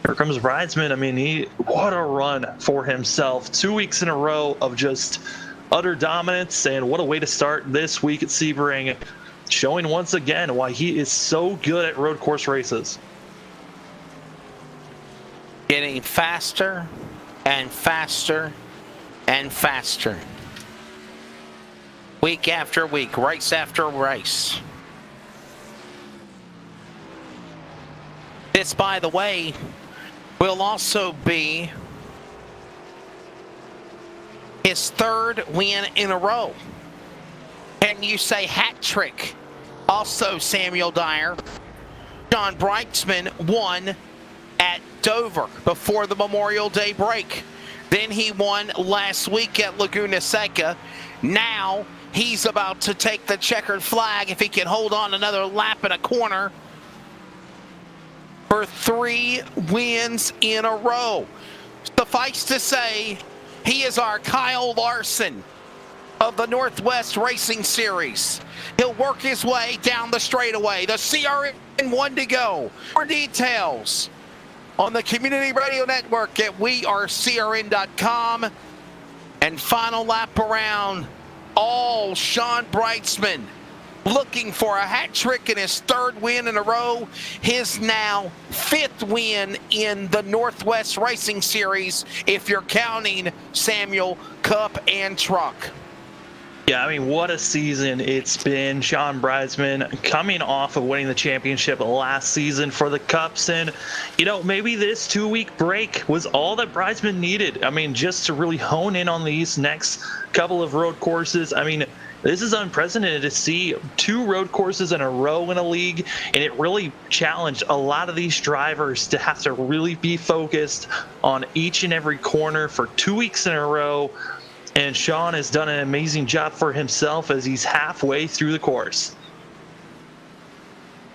here comes Bridesman. I mean, what a run for himself. 2 weeks in a row of just utter dominance, and what a way to start this week at Sebring, showing once again why he is so good at road course races. Getting faster and faster and faster. Week after week, race after race. This, by the way, will also be his third win in a row. Can you say hat trick? Also, Samuel Dyer, John Brightsman won at Dover before the Memorial Day break. Then he won last week at Laguna Seca. Now he's about to take the checkered flag if he can hold on another lap in a corner for 3 wins in a row. Suffice to say, he is our Kyle Larson of the Northwest Racing Series. He'll work his way down the straightaway. The CRN 1 to go. More details on the Community Radio Network at wearecrn.com. And final lap around, all Sean Brightsman looking for a hat trick in his 3rd win in a row. His now 5th win in the Northwest Racing Series, if you're counting Samuel Cup and Truck. Yeah, I mean, what a season it's been. Sean Brightsman coming off of winning the championship last season for the Cups. And, you know, maybe this 2-week break was all that Brightsman needed. I mean, just to really hone in on these next couple of road courses. I mean, this is unprecedented to see 2 road courses in a row in a league, and it really challenged a lot of these drivers to have to really be focused on each and every corner for 2 weeks in a row. And Sean has done an amazing job for himself as he's halfway through the course.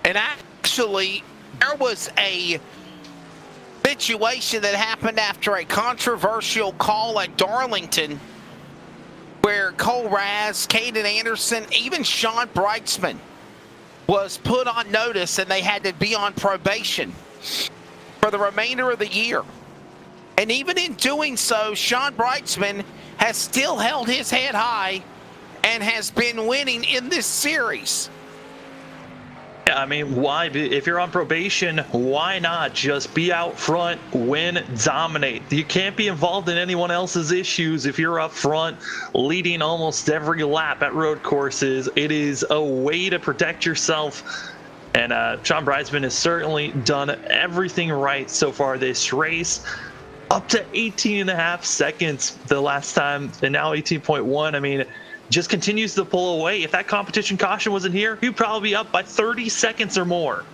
And actually, there was a situation that happened after a controversial call at Darlington where Cole Raz, Caden Anderson, even Sean Brightsman was put on notice and they had to be on probation for the remainder of the year. And even in doing so, Sean Brightsman has still held his head high and has been winning in this series. Yeah, I mean, why? If you're on probation, why not just be out front, win, dominate? You can't be involved in anyone else's issues if you're up front, leading almost every lap at road courses. It is a way to protect yourself. And Sean Brightsman has certainly done everything right so far this race. Up to 18.5 seconds the last time, and now 18.1. I mean, just continues to pull away. If that competition caution wasn't here, he'd probably be up by 30 seconds or more.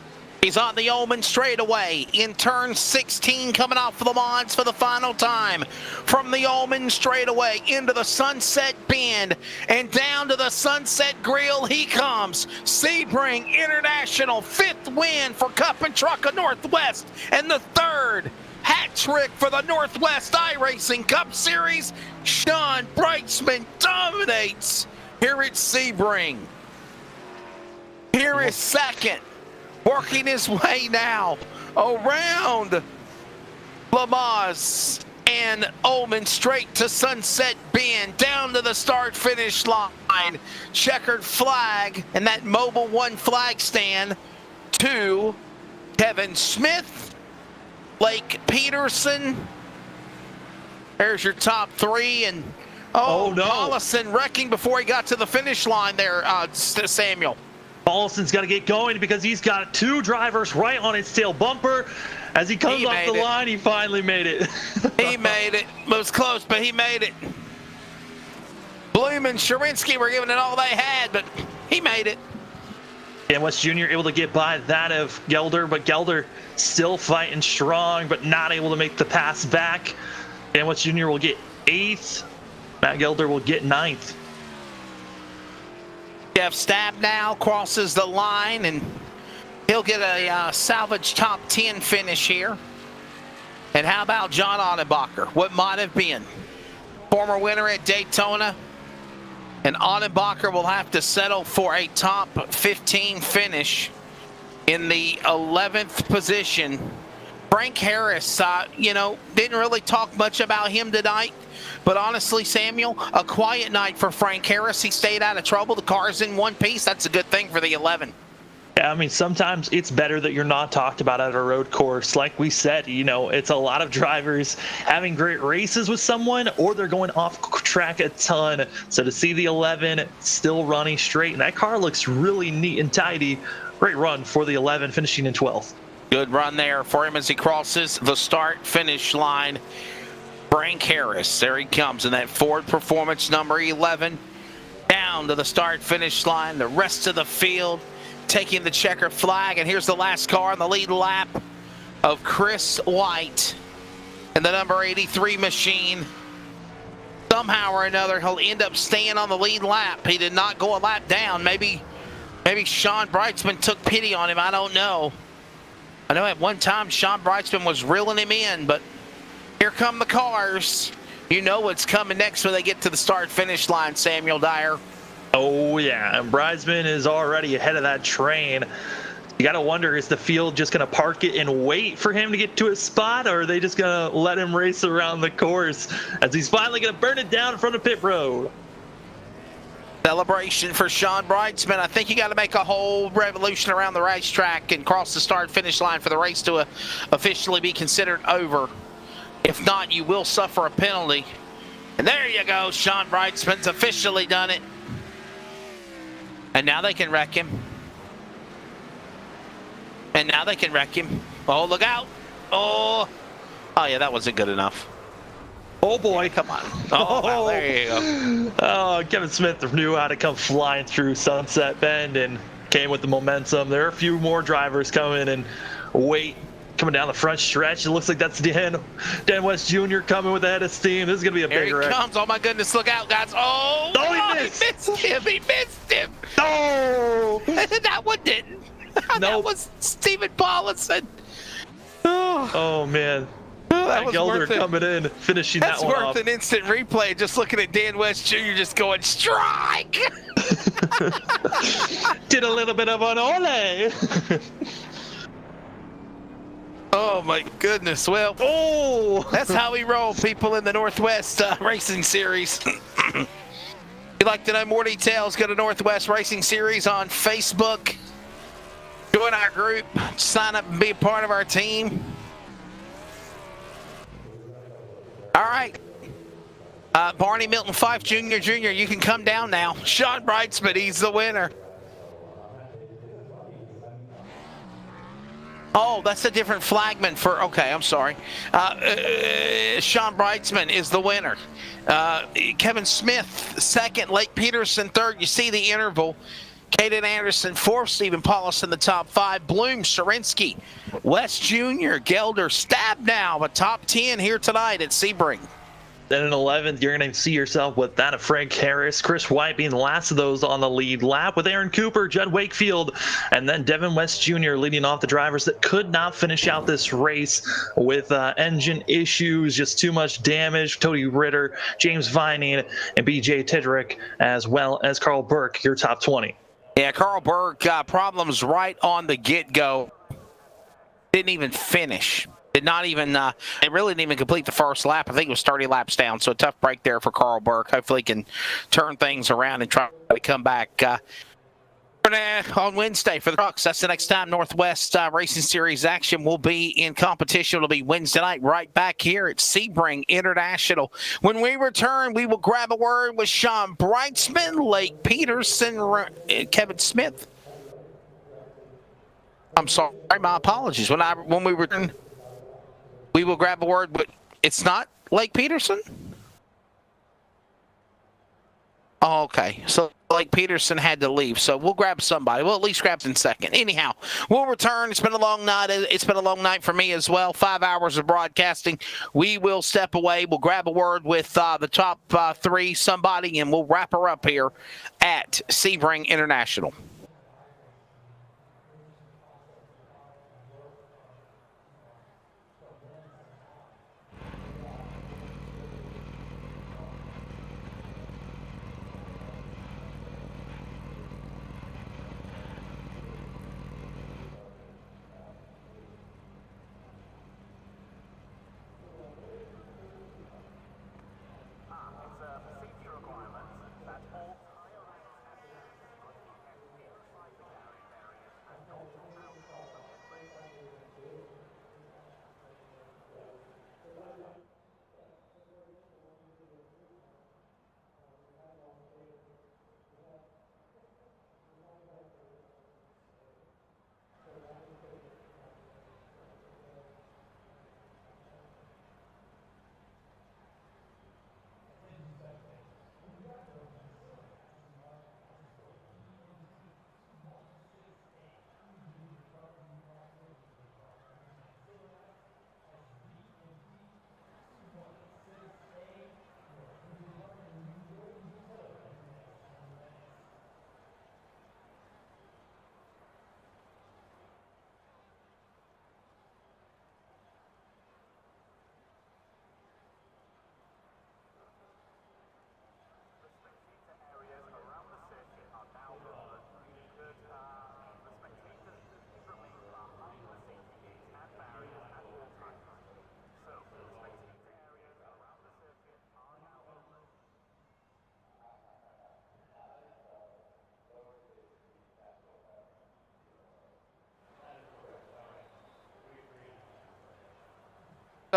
He's on the Ullman straightaway in turn 16, coming off Le Mans for the final time. From the Ullman straightaway into the Sunset Bend and down to the Sunset Grill he comes. Sebring International, 5th win for Cup and Truck of Northwest, and the 3rd hat trick for the Northwest iRacing Cup Series. Sean Brightsman dominates here at Sebring. Here is 2nd, working his way now around Le Mans and Ullman straight to Sunset Bend, down to the start-finish line. Checkered flag and that Mobile One flag stand to Kevin Smith, Blake Peterson. There's your top 3, and oh no, Paulison wrecking before he got to the finish line there, Samuel. Paulison's got to get going because he's got 2 drivers right on his tail bumper. As he comes off the line, he finally made it. He made it. It was close, but he made it. Bloom and Sharinsky were giving it all they had, but he made it. And West Jr. able to get by that of Gelder, but Gelder still fighting strong, but not able to make the pass back. And West Jr. will get 8th. Matt Gelder will get 9th. Jeff Stab now crosses the line, and he'll get a salvage top 10 finish here. And how about John Ottenbacher? What might have been former winner at Daytona. And Ottenbacher will have to settle for a top 15 finish in the 11th position. Frank Harris, didn't really talk much about him tonight. But honestly, Samuel, a quiet night for Frank Harris. He stayed out of trouble. The car's in one piece. That's a good thing for the 11. Yeah, I mean, sometimes it's better that you're not talked about at a road course. Like we said, it's a lot of drivers having great races with someone, or they're going off track a ton. So to see the 11 still running straight, and that car looks really neat and tidy. Great run for the 11, finishing in 12th. Good run there for him as he crosses the start-finish line. Frank Harris, there he comes in that Ford Performance number 11. Down to the start-finish line. The rest of the field taking the checker flag, and here's the last car on the lead lap of Chris White and the number 83 machine. Somehow or another, he'll end up staying on the lead lap. He did not go a lap down. Maybe Sean Brightsman took pity on him. I don't know. I know at one time Sean Brightsman was reeling him in, but here come the cars. You know what's coming next when they get to the start-finish line, Samuel Dyer. Oh, yeah, and Brightsman is already ahead of that train. You got to wonder, is the field just going to park it and wait for him to get to his spot, or are they just going to let him race around the course as he's finally going to burn it down in front of pit road? Celebration for Sean Brightsman. I think you got to make a whole revolution around the racetrack and cross the start-finish line for the race to officially be considered over. If not, you will suffer a penalty. And there you go. Sean Brightsman's officially done it. And now they can wreck him. And now they can wreck him. Oh, look out. Oh, yeah, that wasn't good enough. Oh, boy. Come on. Oh, wow, there you go. Oh, Kevin Smith knew how to come flying through Sunset Bend and came with the momentum. There are a few more drivers coming and coming down the front stretch. It looks like that's Dan West Jr. coming with the head of steam. This is going to be a big wreck. Here he comes. Oh, my goodness. Look out, guys. Oh, he missed. He missed him. He missed him. No. That one didn't. Nope. That was Stephen Paulison. Oh, man. That was Gelder coming in, finishing that one off. That's worth an instant replay. Just looking at Dan West Jr. just going, strike. Did a little bit of an ole. Oh, my goodness. Well, that's how we roll, people in the Northwest Racing Series. If you'd like to know more details, go to Northwest Racing Series on Facebook. Join our group. Sign up and be a part of our team. All right. Barney Milton Fife Jr., you can come down now. Sean Brightsman, he's the winner. Oh, that's a different flagman for, okay, I'm sorry. Sean Brightsman is the winner. Kevin Smith, second. Lake Peterson, third. You see the interval. Caden Anderson, fourth. Stephen Paulus in the top five. Bloom, Sharinsky, West Jr., Gelder, Stabnow, a top 10 here tonight at Sebring. Then in 11th, you're going to see yourself with that of Frank Harris, Chris White being the last of those on the lead lap, with Aaron Cooper, Judd Wakefield, and then Devin West Jr. leading off the drivers that could not finish out this race with engine issues, just too much damage. Cody Ritter, James Vining, and BJ Tidrick, as well as Carl Burke, your top 20. Yeah, Carl Burke got problems right on the get-go. Didn't even finish. Did not even, it really didn't even complete the first lap. I think it was 30 laps down, so a tough break there for Carl Burke. Hopefully he can turn things around and try to come back on Wednesday for the trucks. That's the next time Northwest Racing Series action will be in competition. It'll be Wednesday night right back here at Sebring International. When we return, we will grab a word with Sean Brightsman, Lake Peterson, Kevin Smith. I'm sorry, my apologies. When we return, we will grab a word, but it's not Lake Peterson? Oh, okay. So Lake Peterson had to leave, so we'll grab somebody. We'll at least grab in second. Anyhow, we'll return. It's been a long night. It's been a long night for me as well. 5 hours of broadcasting. We will step away. We'll grab a word with the top three, somebody, and we'll wrap her up here at Sebring International.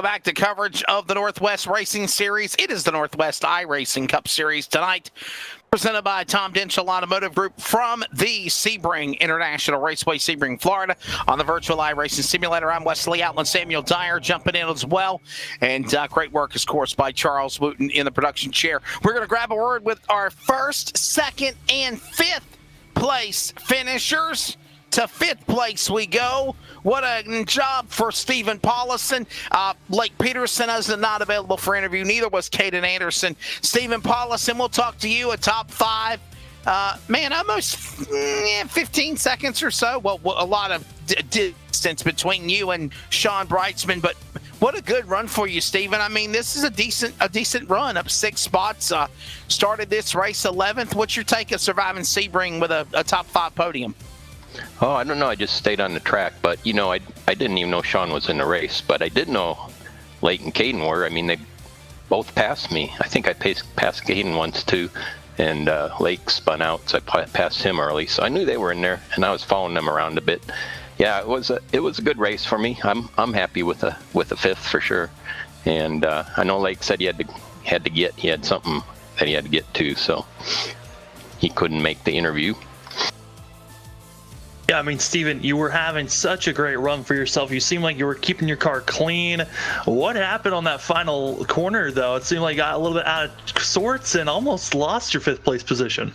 Back to coverage of the Northwest Racing Series. It is the Northwest iRacing Cup Series tonight, presented by Tom Denchel Automotive Group from the Sebring International Raceway, Sebring, Florida, on the virtual iRacing simulator. I'm Wesley Outland, Samuel Dyer jumping in as well, and great work, of course, by Charles Wooten in the production chair. We're going to grab a word with our first, second, and fifth place finishers. To fifth place we go. What a job for Stephen Paulison. Blake Peterson is not available for interview. Neither was Caden Anderson. Stephen Paulison, we'll talk to you. A top five. Almost 15 seconds or so. Well, a lot of distance between you and Sean Brightsman, but what a good run for you, Stephen. I mean, this is a decent run, up 6 spots. Started this race 11th. What's your take of surviving Sebring with a top 5 podium? Oh, I don't know. I just stayed on the track, but I didn't even know Sean was in the race, but I did know Lake and Caden were. I mean, they both passed me. I think I passed Caden once too, and Lake spun out, so I passed him early. So I knew they were in there, and I was following them around a bit. Yeah, it was a good race for me. I'm happy with a fifth for sure, and I know Lake said he had something that he had to get to, so he couldn't make the interview. Yeah, I mean, Steven, you were having such a great run for yourself. You seemed like you were keeping your car clean. What happened on that final corner, though? It seemed like you got a little bit out of sorts and almost lost your fifth place position.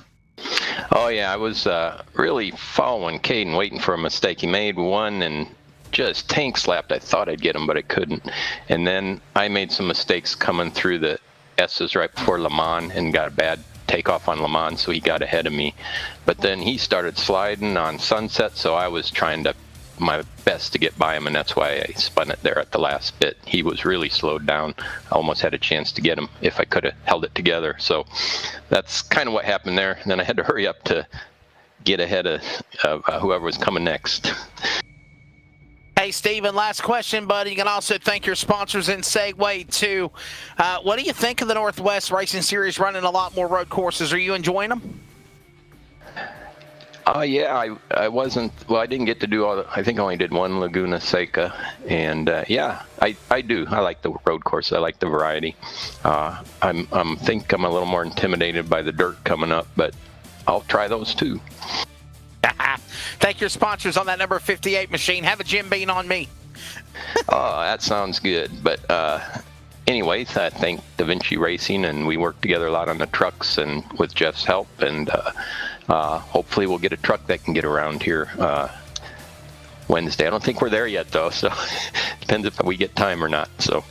Oh, yeah, I was really following Caden, waiting for a mistake. He made one and just tank slapped. I thought I'd get him, but I couldn't. And then I made some mistakes coming through the S's right before Le Mans and got a bad takeoff on Le Mans, so he got ahead of me. But then he started sliding on Sunset, so I was trying my best to get by him, and that's why I spun it there at the last bit. He was really slowed down. I almost had a chance to get him if I could have held it together. So that's kind of what happened there. And then I had to hurry up to get ahead of whoever was coming next. Hey, Stephen, last question, buddy. You can also thank your sponsors and segue to what do you think of the Northwest Racing Series running a lot more road courses? Are you enjoying them? Yeah, I wasn't. Well, I didn't get to do all. I think I only did one Laguna Seca, and yeah, I do. I like the road course. I like the variety. I'm think I'm a little more intimidated by the dirt coming up, but I'll try those too. Thank your sponsors on that number 58 machine. Have a Jim Bean on me. Oh, that sounds good. But anyways, I thank Da Vinci Racing, and we work together a lot on the trucks and with Jeff's help, and hopefully we'll get a truck that can get around here Wednesday. I don't think we're there yet, though, so depends if we get time or not. So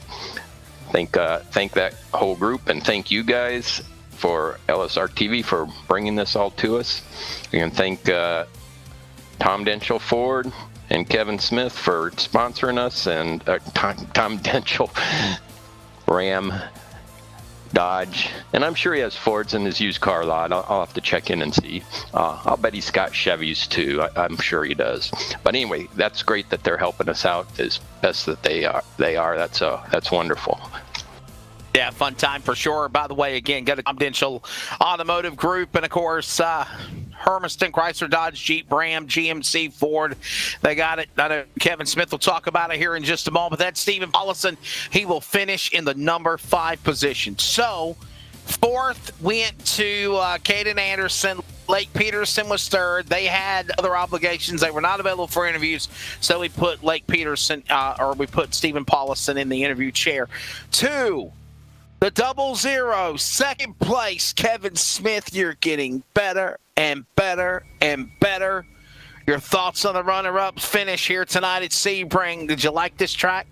thank that whole group, and thank you guys for LSRTV for bringing this all to us. And thank Tom Denchel Ford and Kevin Smith for sponsoring us, and Tom Denchel Ram, Dodge, and I'm sure he has Fords in his used car lot. I'll have to check in and see. I'll bet he's got Chevys too. I'm sure he does. But anyway, that's great that they're helping us out as best that they are. That's wonderful. Yeah, fun time for sure. By the way, again, go to Tom Denchel Automotive Group, and of course, Hermiston, Chrysler, Dodge, Jeep, Ram, GMC, Ford. They got it. I know Kevin Smith will talk about it here in just a moment. That's Stephen Paulison. He will finish in the number 5 position. So, fourth went to Caden Anderson. Lake Peterson was third. They had other obligations. They were not available for interviews, so we put Lake Peterson, we put Stephen Paulison in the interview chair. 2. The 00, second place, Kevin Smith. You're getting better and better and better. Your thoughts on the runner-up finish here tonight at Sebring. Did you like this track?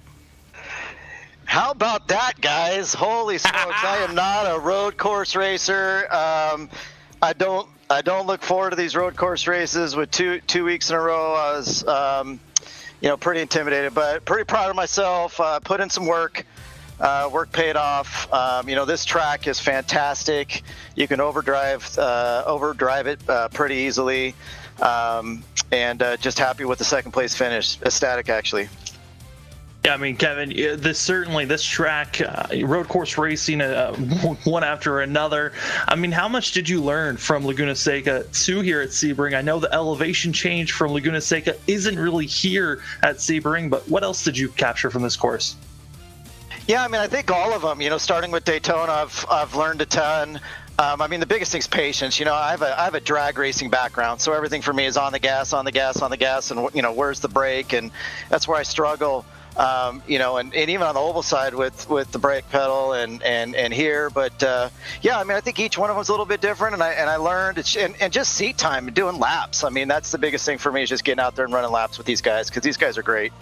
How about that, guys? Holy smokes! I am not a road course racer. I don't look forward to these road course races. With two weeks in a row, I was pretty intimidated, but pretty proud of myself. Put in some work. Work paid off. This track is fantastic. You can overdrive it pretty easily, and just happy with the second place finish. Ecstatic, actually. Yeah, I mean, Kevin, this track, road course racing, one after another. I mean, how much did you learn from Laguna Seca to here at Sebring? I know the elevation change from Laguna Seca isn't really here at Sebring, but what else did you capture from this course? Yeah, I mean, I think all of them. Starting with Daytona, I've learned a ton. I mean, the biggest thing's patience. I have a drag racing background, so everything for me is on the gas, on the gas, on the gas, and where's the brake, and that's where I struggle. And even on the oval side with the brake pedal and here, but yeah, I mean, I think each one of them is a little bit different, and I learned and just seat time and doing laps. I mean, that's the biggest thing for me, is just getting out there and running laps with these guys, because these guys are great.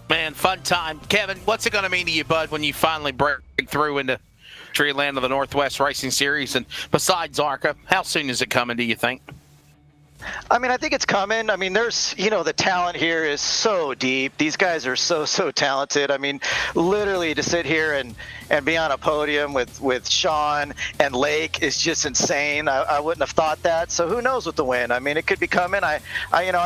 Man, fun time. Kevin, what's it going to mean to you, bud, when you finally break through into Treeland of the Northwest Racing Series? And besides ARCA, how soon is it coming, do you think? I mean, I think it's coming. I mean, there's, the talent here is so deep. These guys are so talented. I mean, literally to sit here and be on a podium with Sean and Lake is just insane. I wouldn't have thought that. So who knows with the win? I mean, it could be coming. I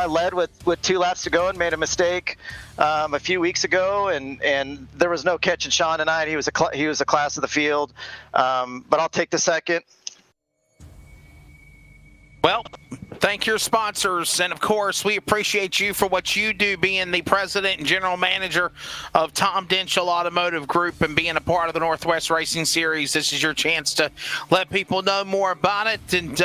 led with 2 laps to go and made a mistake a few weeks ago, and there was no catching Sean tonight. He was a class of the field, but I'll take the second. Well, thank your sponsors, and of course, we appreciate you for what you do, being the president and general manager of Tom Denchel Automotive Group and being a part of the Northwest Racing Series. This is your chance to let people know more about it, and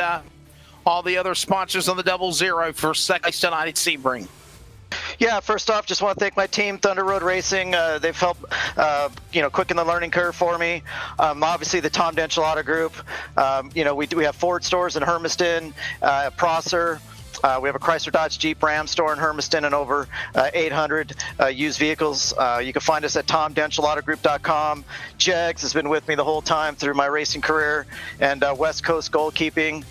all the other sponsors on the 00 for second place tonight at Sebring. Yeah, first off, just want to thank my team, Thunder Road Racing. They've helped, quicken the learning curve for me. Obviously, the Tom Denchel Auto Group. We have Ford stores in Hermiston, Prosser. We have a Chrysler Dodge Jeep Ram store in Hermiston and over 800 used vehicles. You can find us at TomDenchilAutoGroup.com. Jegs has been with me the whole time through my racing career, and West Coast Goalkeeping.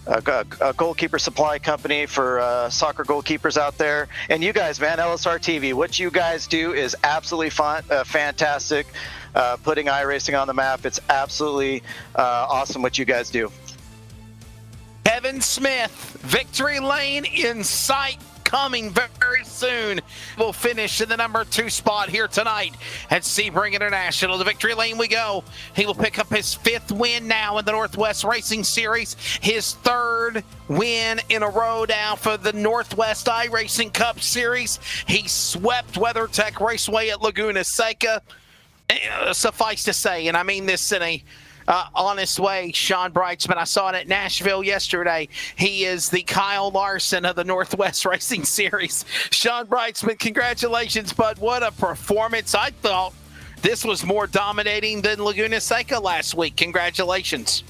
A goalkeeper supply company for soccer goalkeepers out there. And you guys, man, LSRTV, what you guys do is absolutely fantastic. Putting iRacing on the map, it's absolutely awesome what you guys do. Kevin Smith, Victory Lane in sight, coming very soon. We'll finish in the number 2 spot here tonight at Sebring International. The Victory Lane we go. He will pick up his 5th win now in the Northwest Racing Series, his 3rd win in a row now for the Northwest iRacing Cup Series. He swept WeatherTech Raceway at Laguna Seca. Suffice to say, and I mean this in a honest way, Sean Brightsman, I saw it at Nashville yesterday. He is the Kyle Larson of the Northwest Racing Series. Sean Brightsman, congratulations, bud. What a performance. I thought this was more dominating than Laguna Seca last week. Congratulations.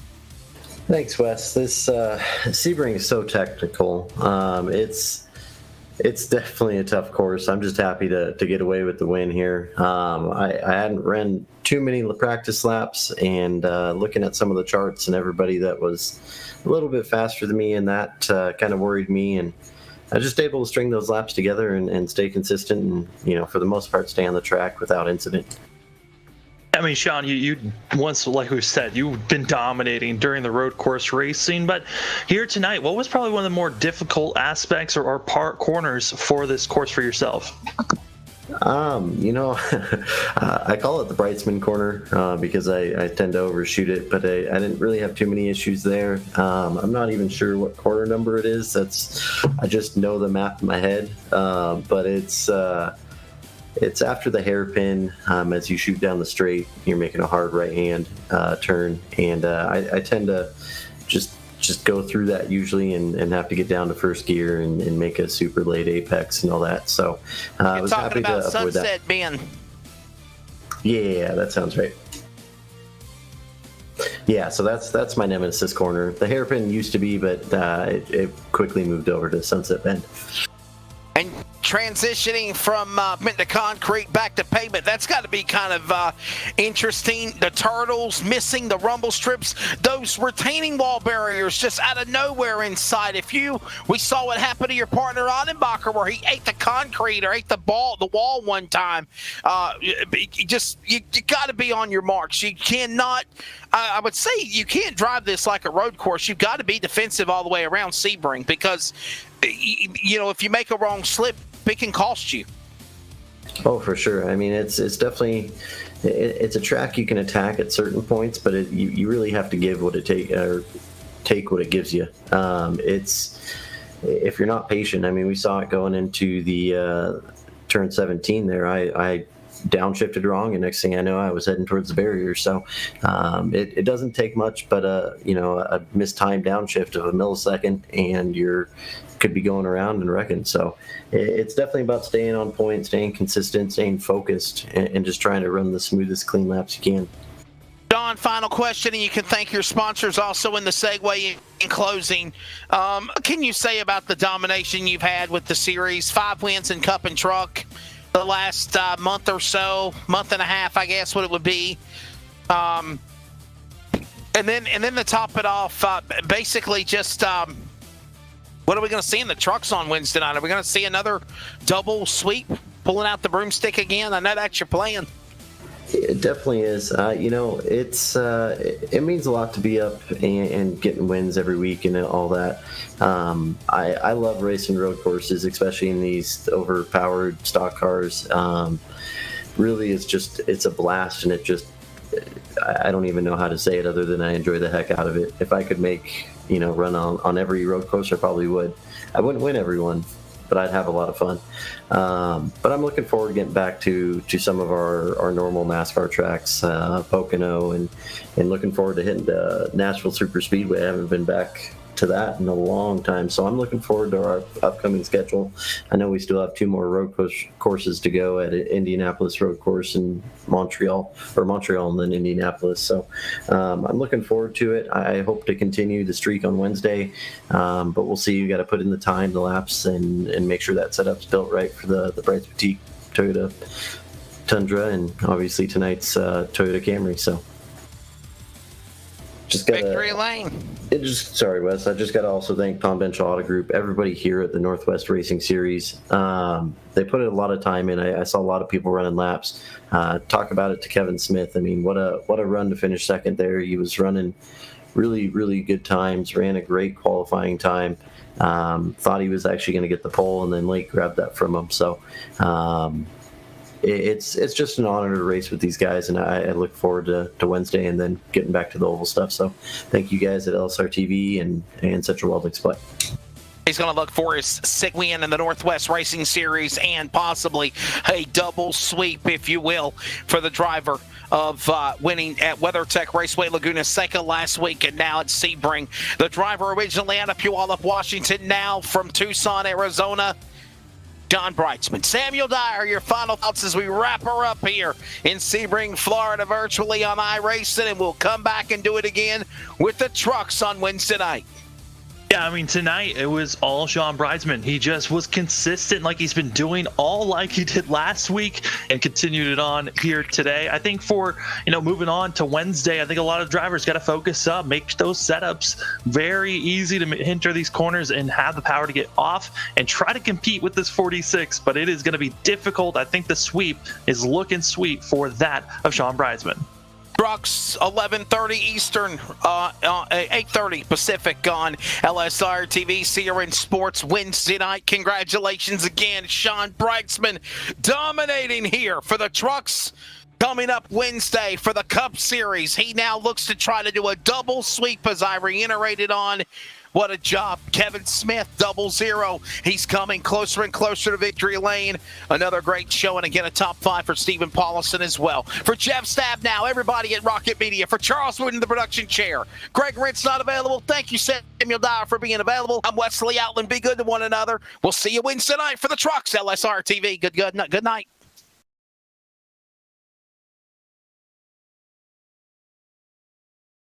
Thanks, Wes. This Sebring is so technical. It's definitely a tough course. I'm just happy to get away with the win here. I hadn't ran too many practice laps, and looking at some of the charts and everybody that was a little bit faster than me, and that kind of worried me. And I was just able to string those laps together and stay consistent, and for the most part, stay on the track without incident. I mean, Sean, you once, like we said, you've been dominating during the road course racing, but here tonight, what was probably one of the more difficult aspects or corners for this course for yourself? I call it the Brightsman corner because I tend to overshoot it, but I didn't really have too many issues there. I'm not even sure what corner number it is. I just know the map in my head, but it's after the hairpin. As you shoot down the straight, you're making a hard right-hand turn, and I tend to just go through that usually and have to get down to first gear and make a super late apex and all that. So I was happy to avoid Sunset that. Bend. Yeah, that sounds right. Yeah, so that's my nemesis corner. The hairpin used to be, but it quickly moved over to Sunset Bend. And transitioning from mint to concrete back to pavement, that's got to be kind of interesting. The turtles missing the rumble strips, those retaining wall barriers just out of nowhere inside. We saw what happened to your partner Ottenbacher, where he ate the concrete or ate the wall one time. You got to be on your marks. You cannot. I would say you can't drive this like a road course. You've got to be defensive all the way around Sebring, because if you make a wrong slip, it can cost you. Oh, for sure. I mean, it's definitely it's a track you can attack at certain points, but you really have to give what it take what it gives you. If you're not patient. I mean, we saw it going into the turn 17 there. I downshifted wrong, and next thing I know, I was heading towards the barrier. So it doesn't take much, but a mistimed downshift of a millisecond, and you're could be going around and wrecking. So it's definitely about staying on point, staying consistent, staying focused, and just trying to run the smoothest clean laps you can. John, final question, and you can thank your sponsors also in the segue in closing. Can you say about the domination you've had with the series? 5 wins in Cup and Truck the last month or so, month and a half, I guess what it would be. And then to top it off, basically just what are we going to see in the trucks on Wednesday night? Are we going to see another double sweep, pulling out the broomstick again? I know that's your plan. It definitely is. It means a lot to be up and getting wins every week and all that. I love racing road courses, especially in these overpowered stock cars. Really, it's a blast, and I don't even know how to say it other than I enjoy the heck out of it. If I could make run on every road course, I probably would. I wouldn't win every one, but I'd have a lot of fun. But I'm looking forward to getting back to some of our normal NASCAR tracks, Pocono, and looking forward to hitting the Nashville Super Speedway. I haven't been back to that in a long time, so I'm looking forward to our upcoming schedule. I know we still have 2 more road courses to go at Indianapolis Road Course in Montreal, and then Indianapolis. So I'm looking forward to it. I hope to continue the streak on Wednesday, but we'll see. You got to put in the time, the laps, and make sure that setup's built right for the Brights Boutique Toyota Tundra, and obviously tonight's Toyota Camry. So just got Victory Lane. Sorry, Wes. I just got to also thank Tom Bench Auto Group, everybody here at the Northwest Racing Series. They put a lot of time in. I saw a lot of people running laps. Talk about it to Kevin Smith. I mean, what a run to finish second there. He was running really, really good times, ran a great qualifying time. Thought he was actually going to get the pole, and then Lake grabbed that from him. So it's just an honor to race with these guys, and I look forward to Wednesday and then getting back to the oval stuff. So thank you guys at LSRTV and Central Welding Supply. He's going to look for his 6th win in the Northwest Racing Series and possibly a double sweep, if you will, for the driver of winning at WeatherTech Raceway Laguna Seca last week, and now at Sebring. The driver originally out of Puyallup, Washington, now from Tucson, Arizona, John Brightsman. Samuel Dyer, your final thoughts as we wrap her up here in Sebring, Florida, virtually on iRacing, and we'll come back and do it again with the trucks on Wednesday night. Yeah, I mean, tonight it was all Sean Bridesman. He just was consistent like he's been doing, all like he did last week, and continued it on here today. I think for, moving on to Wednesday, I think a lot of drivers got to focus up, make those setups very easy to enter these corners and have the power to get off and try to compete with this 46, but it is going to be difficult. I think the sweep is looking sweet for that of Sean Bridesman. Trucks, 11:30 Eastern, 8:30 Pacific on LSRTV. See you in sports Wednesday night. Congratulations again, Sean Brightsman, dominating here for the trucks. Coming up Wednesday for the Cup Series, he now looks to try to do a double sweep, as I reiterated on. What a job. Kevin Smith, 0-0. He's coming closer and closer to victory lane. Another great show, and again, a top 5 for Stephen Paulison as well. For Jeff Stabnow, everybody at Rocket Media, for Charles Wood in the production chair, Greg Rent's not available. Thank you, Samuel Dyer, for being available. I'm Wesley Outland. Be good to one another. We'll see you Wednesday night for the trucks, LSR TV. Good night.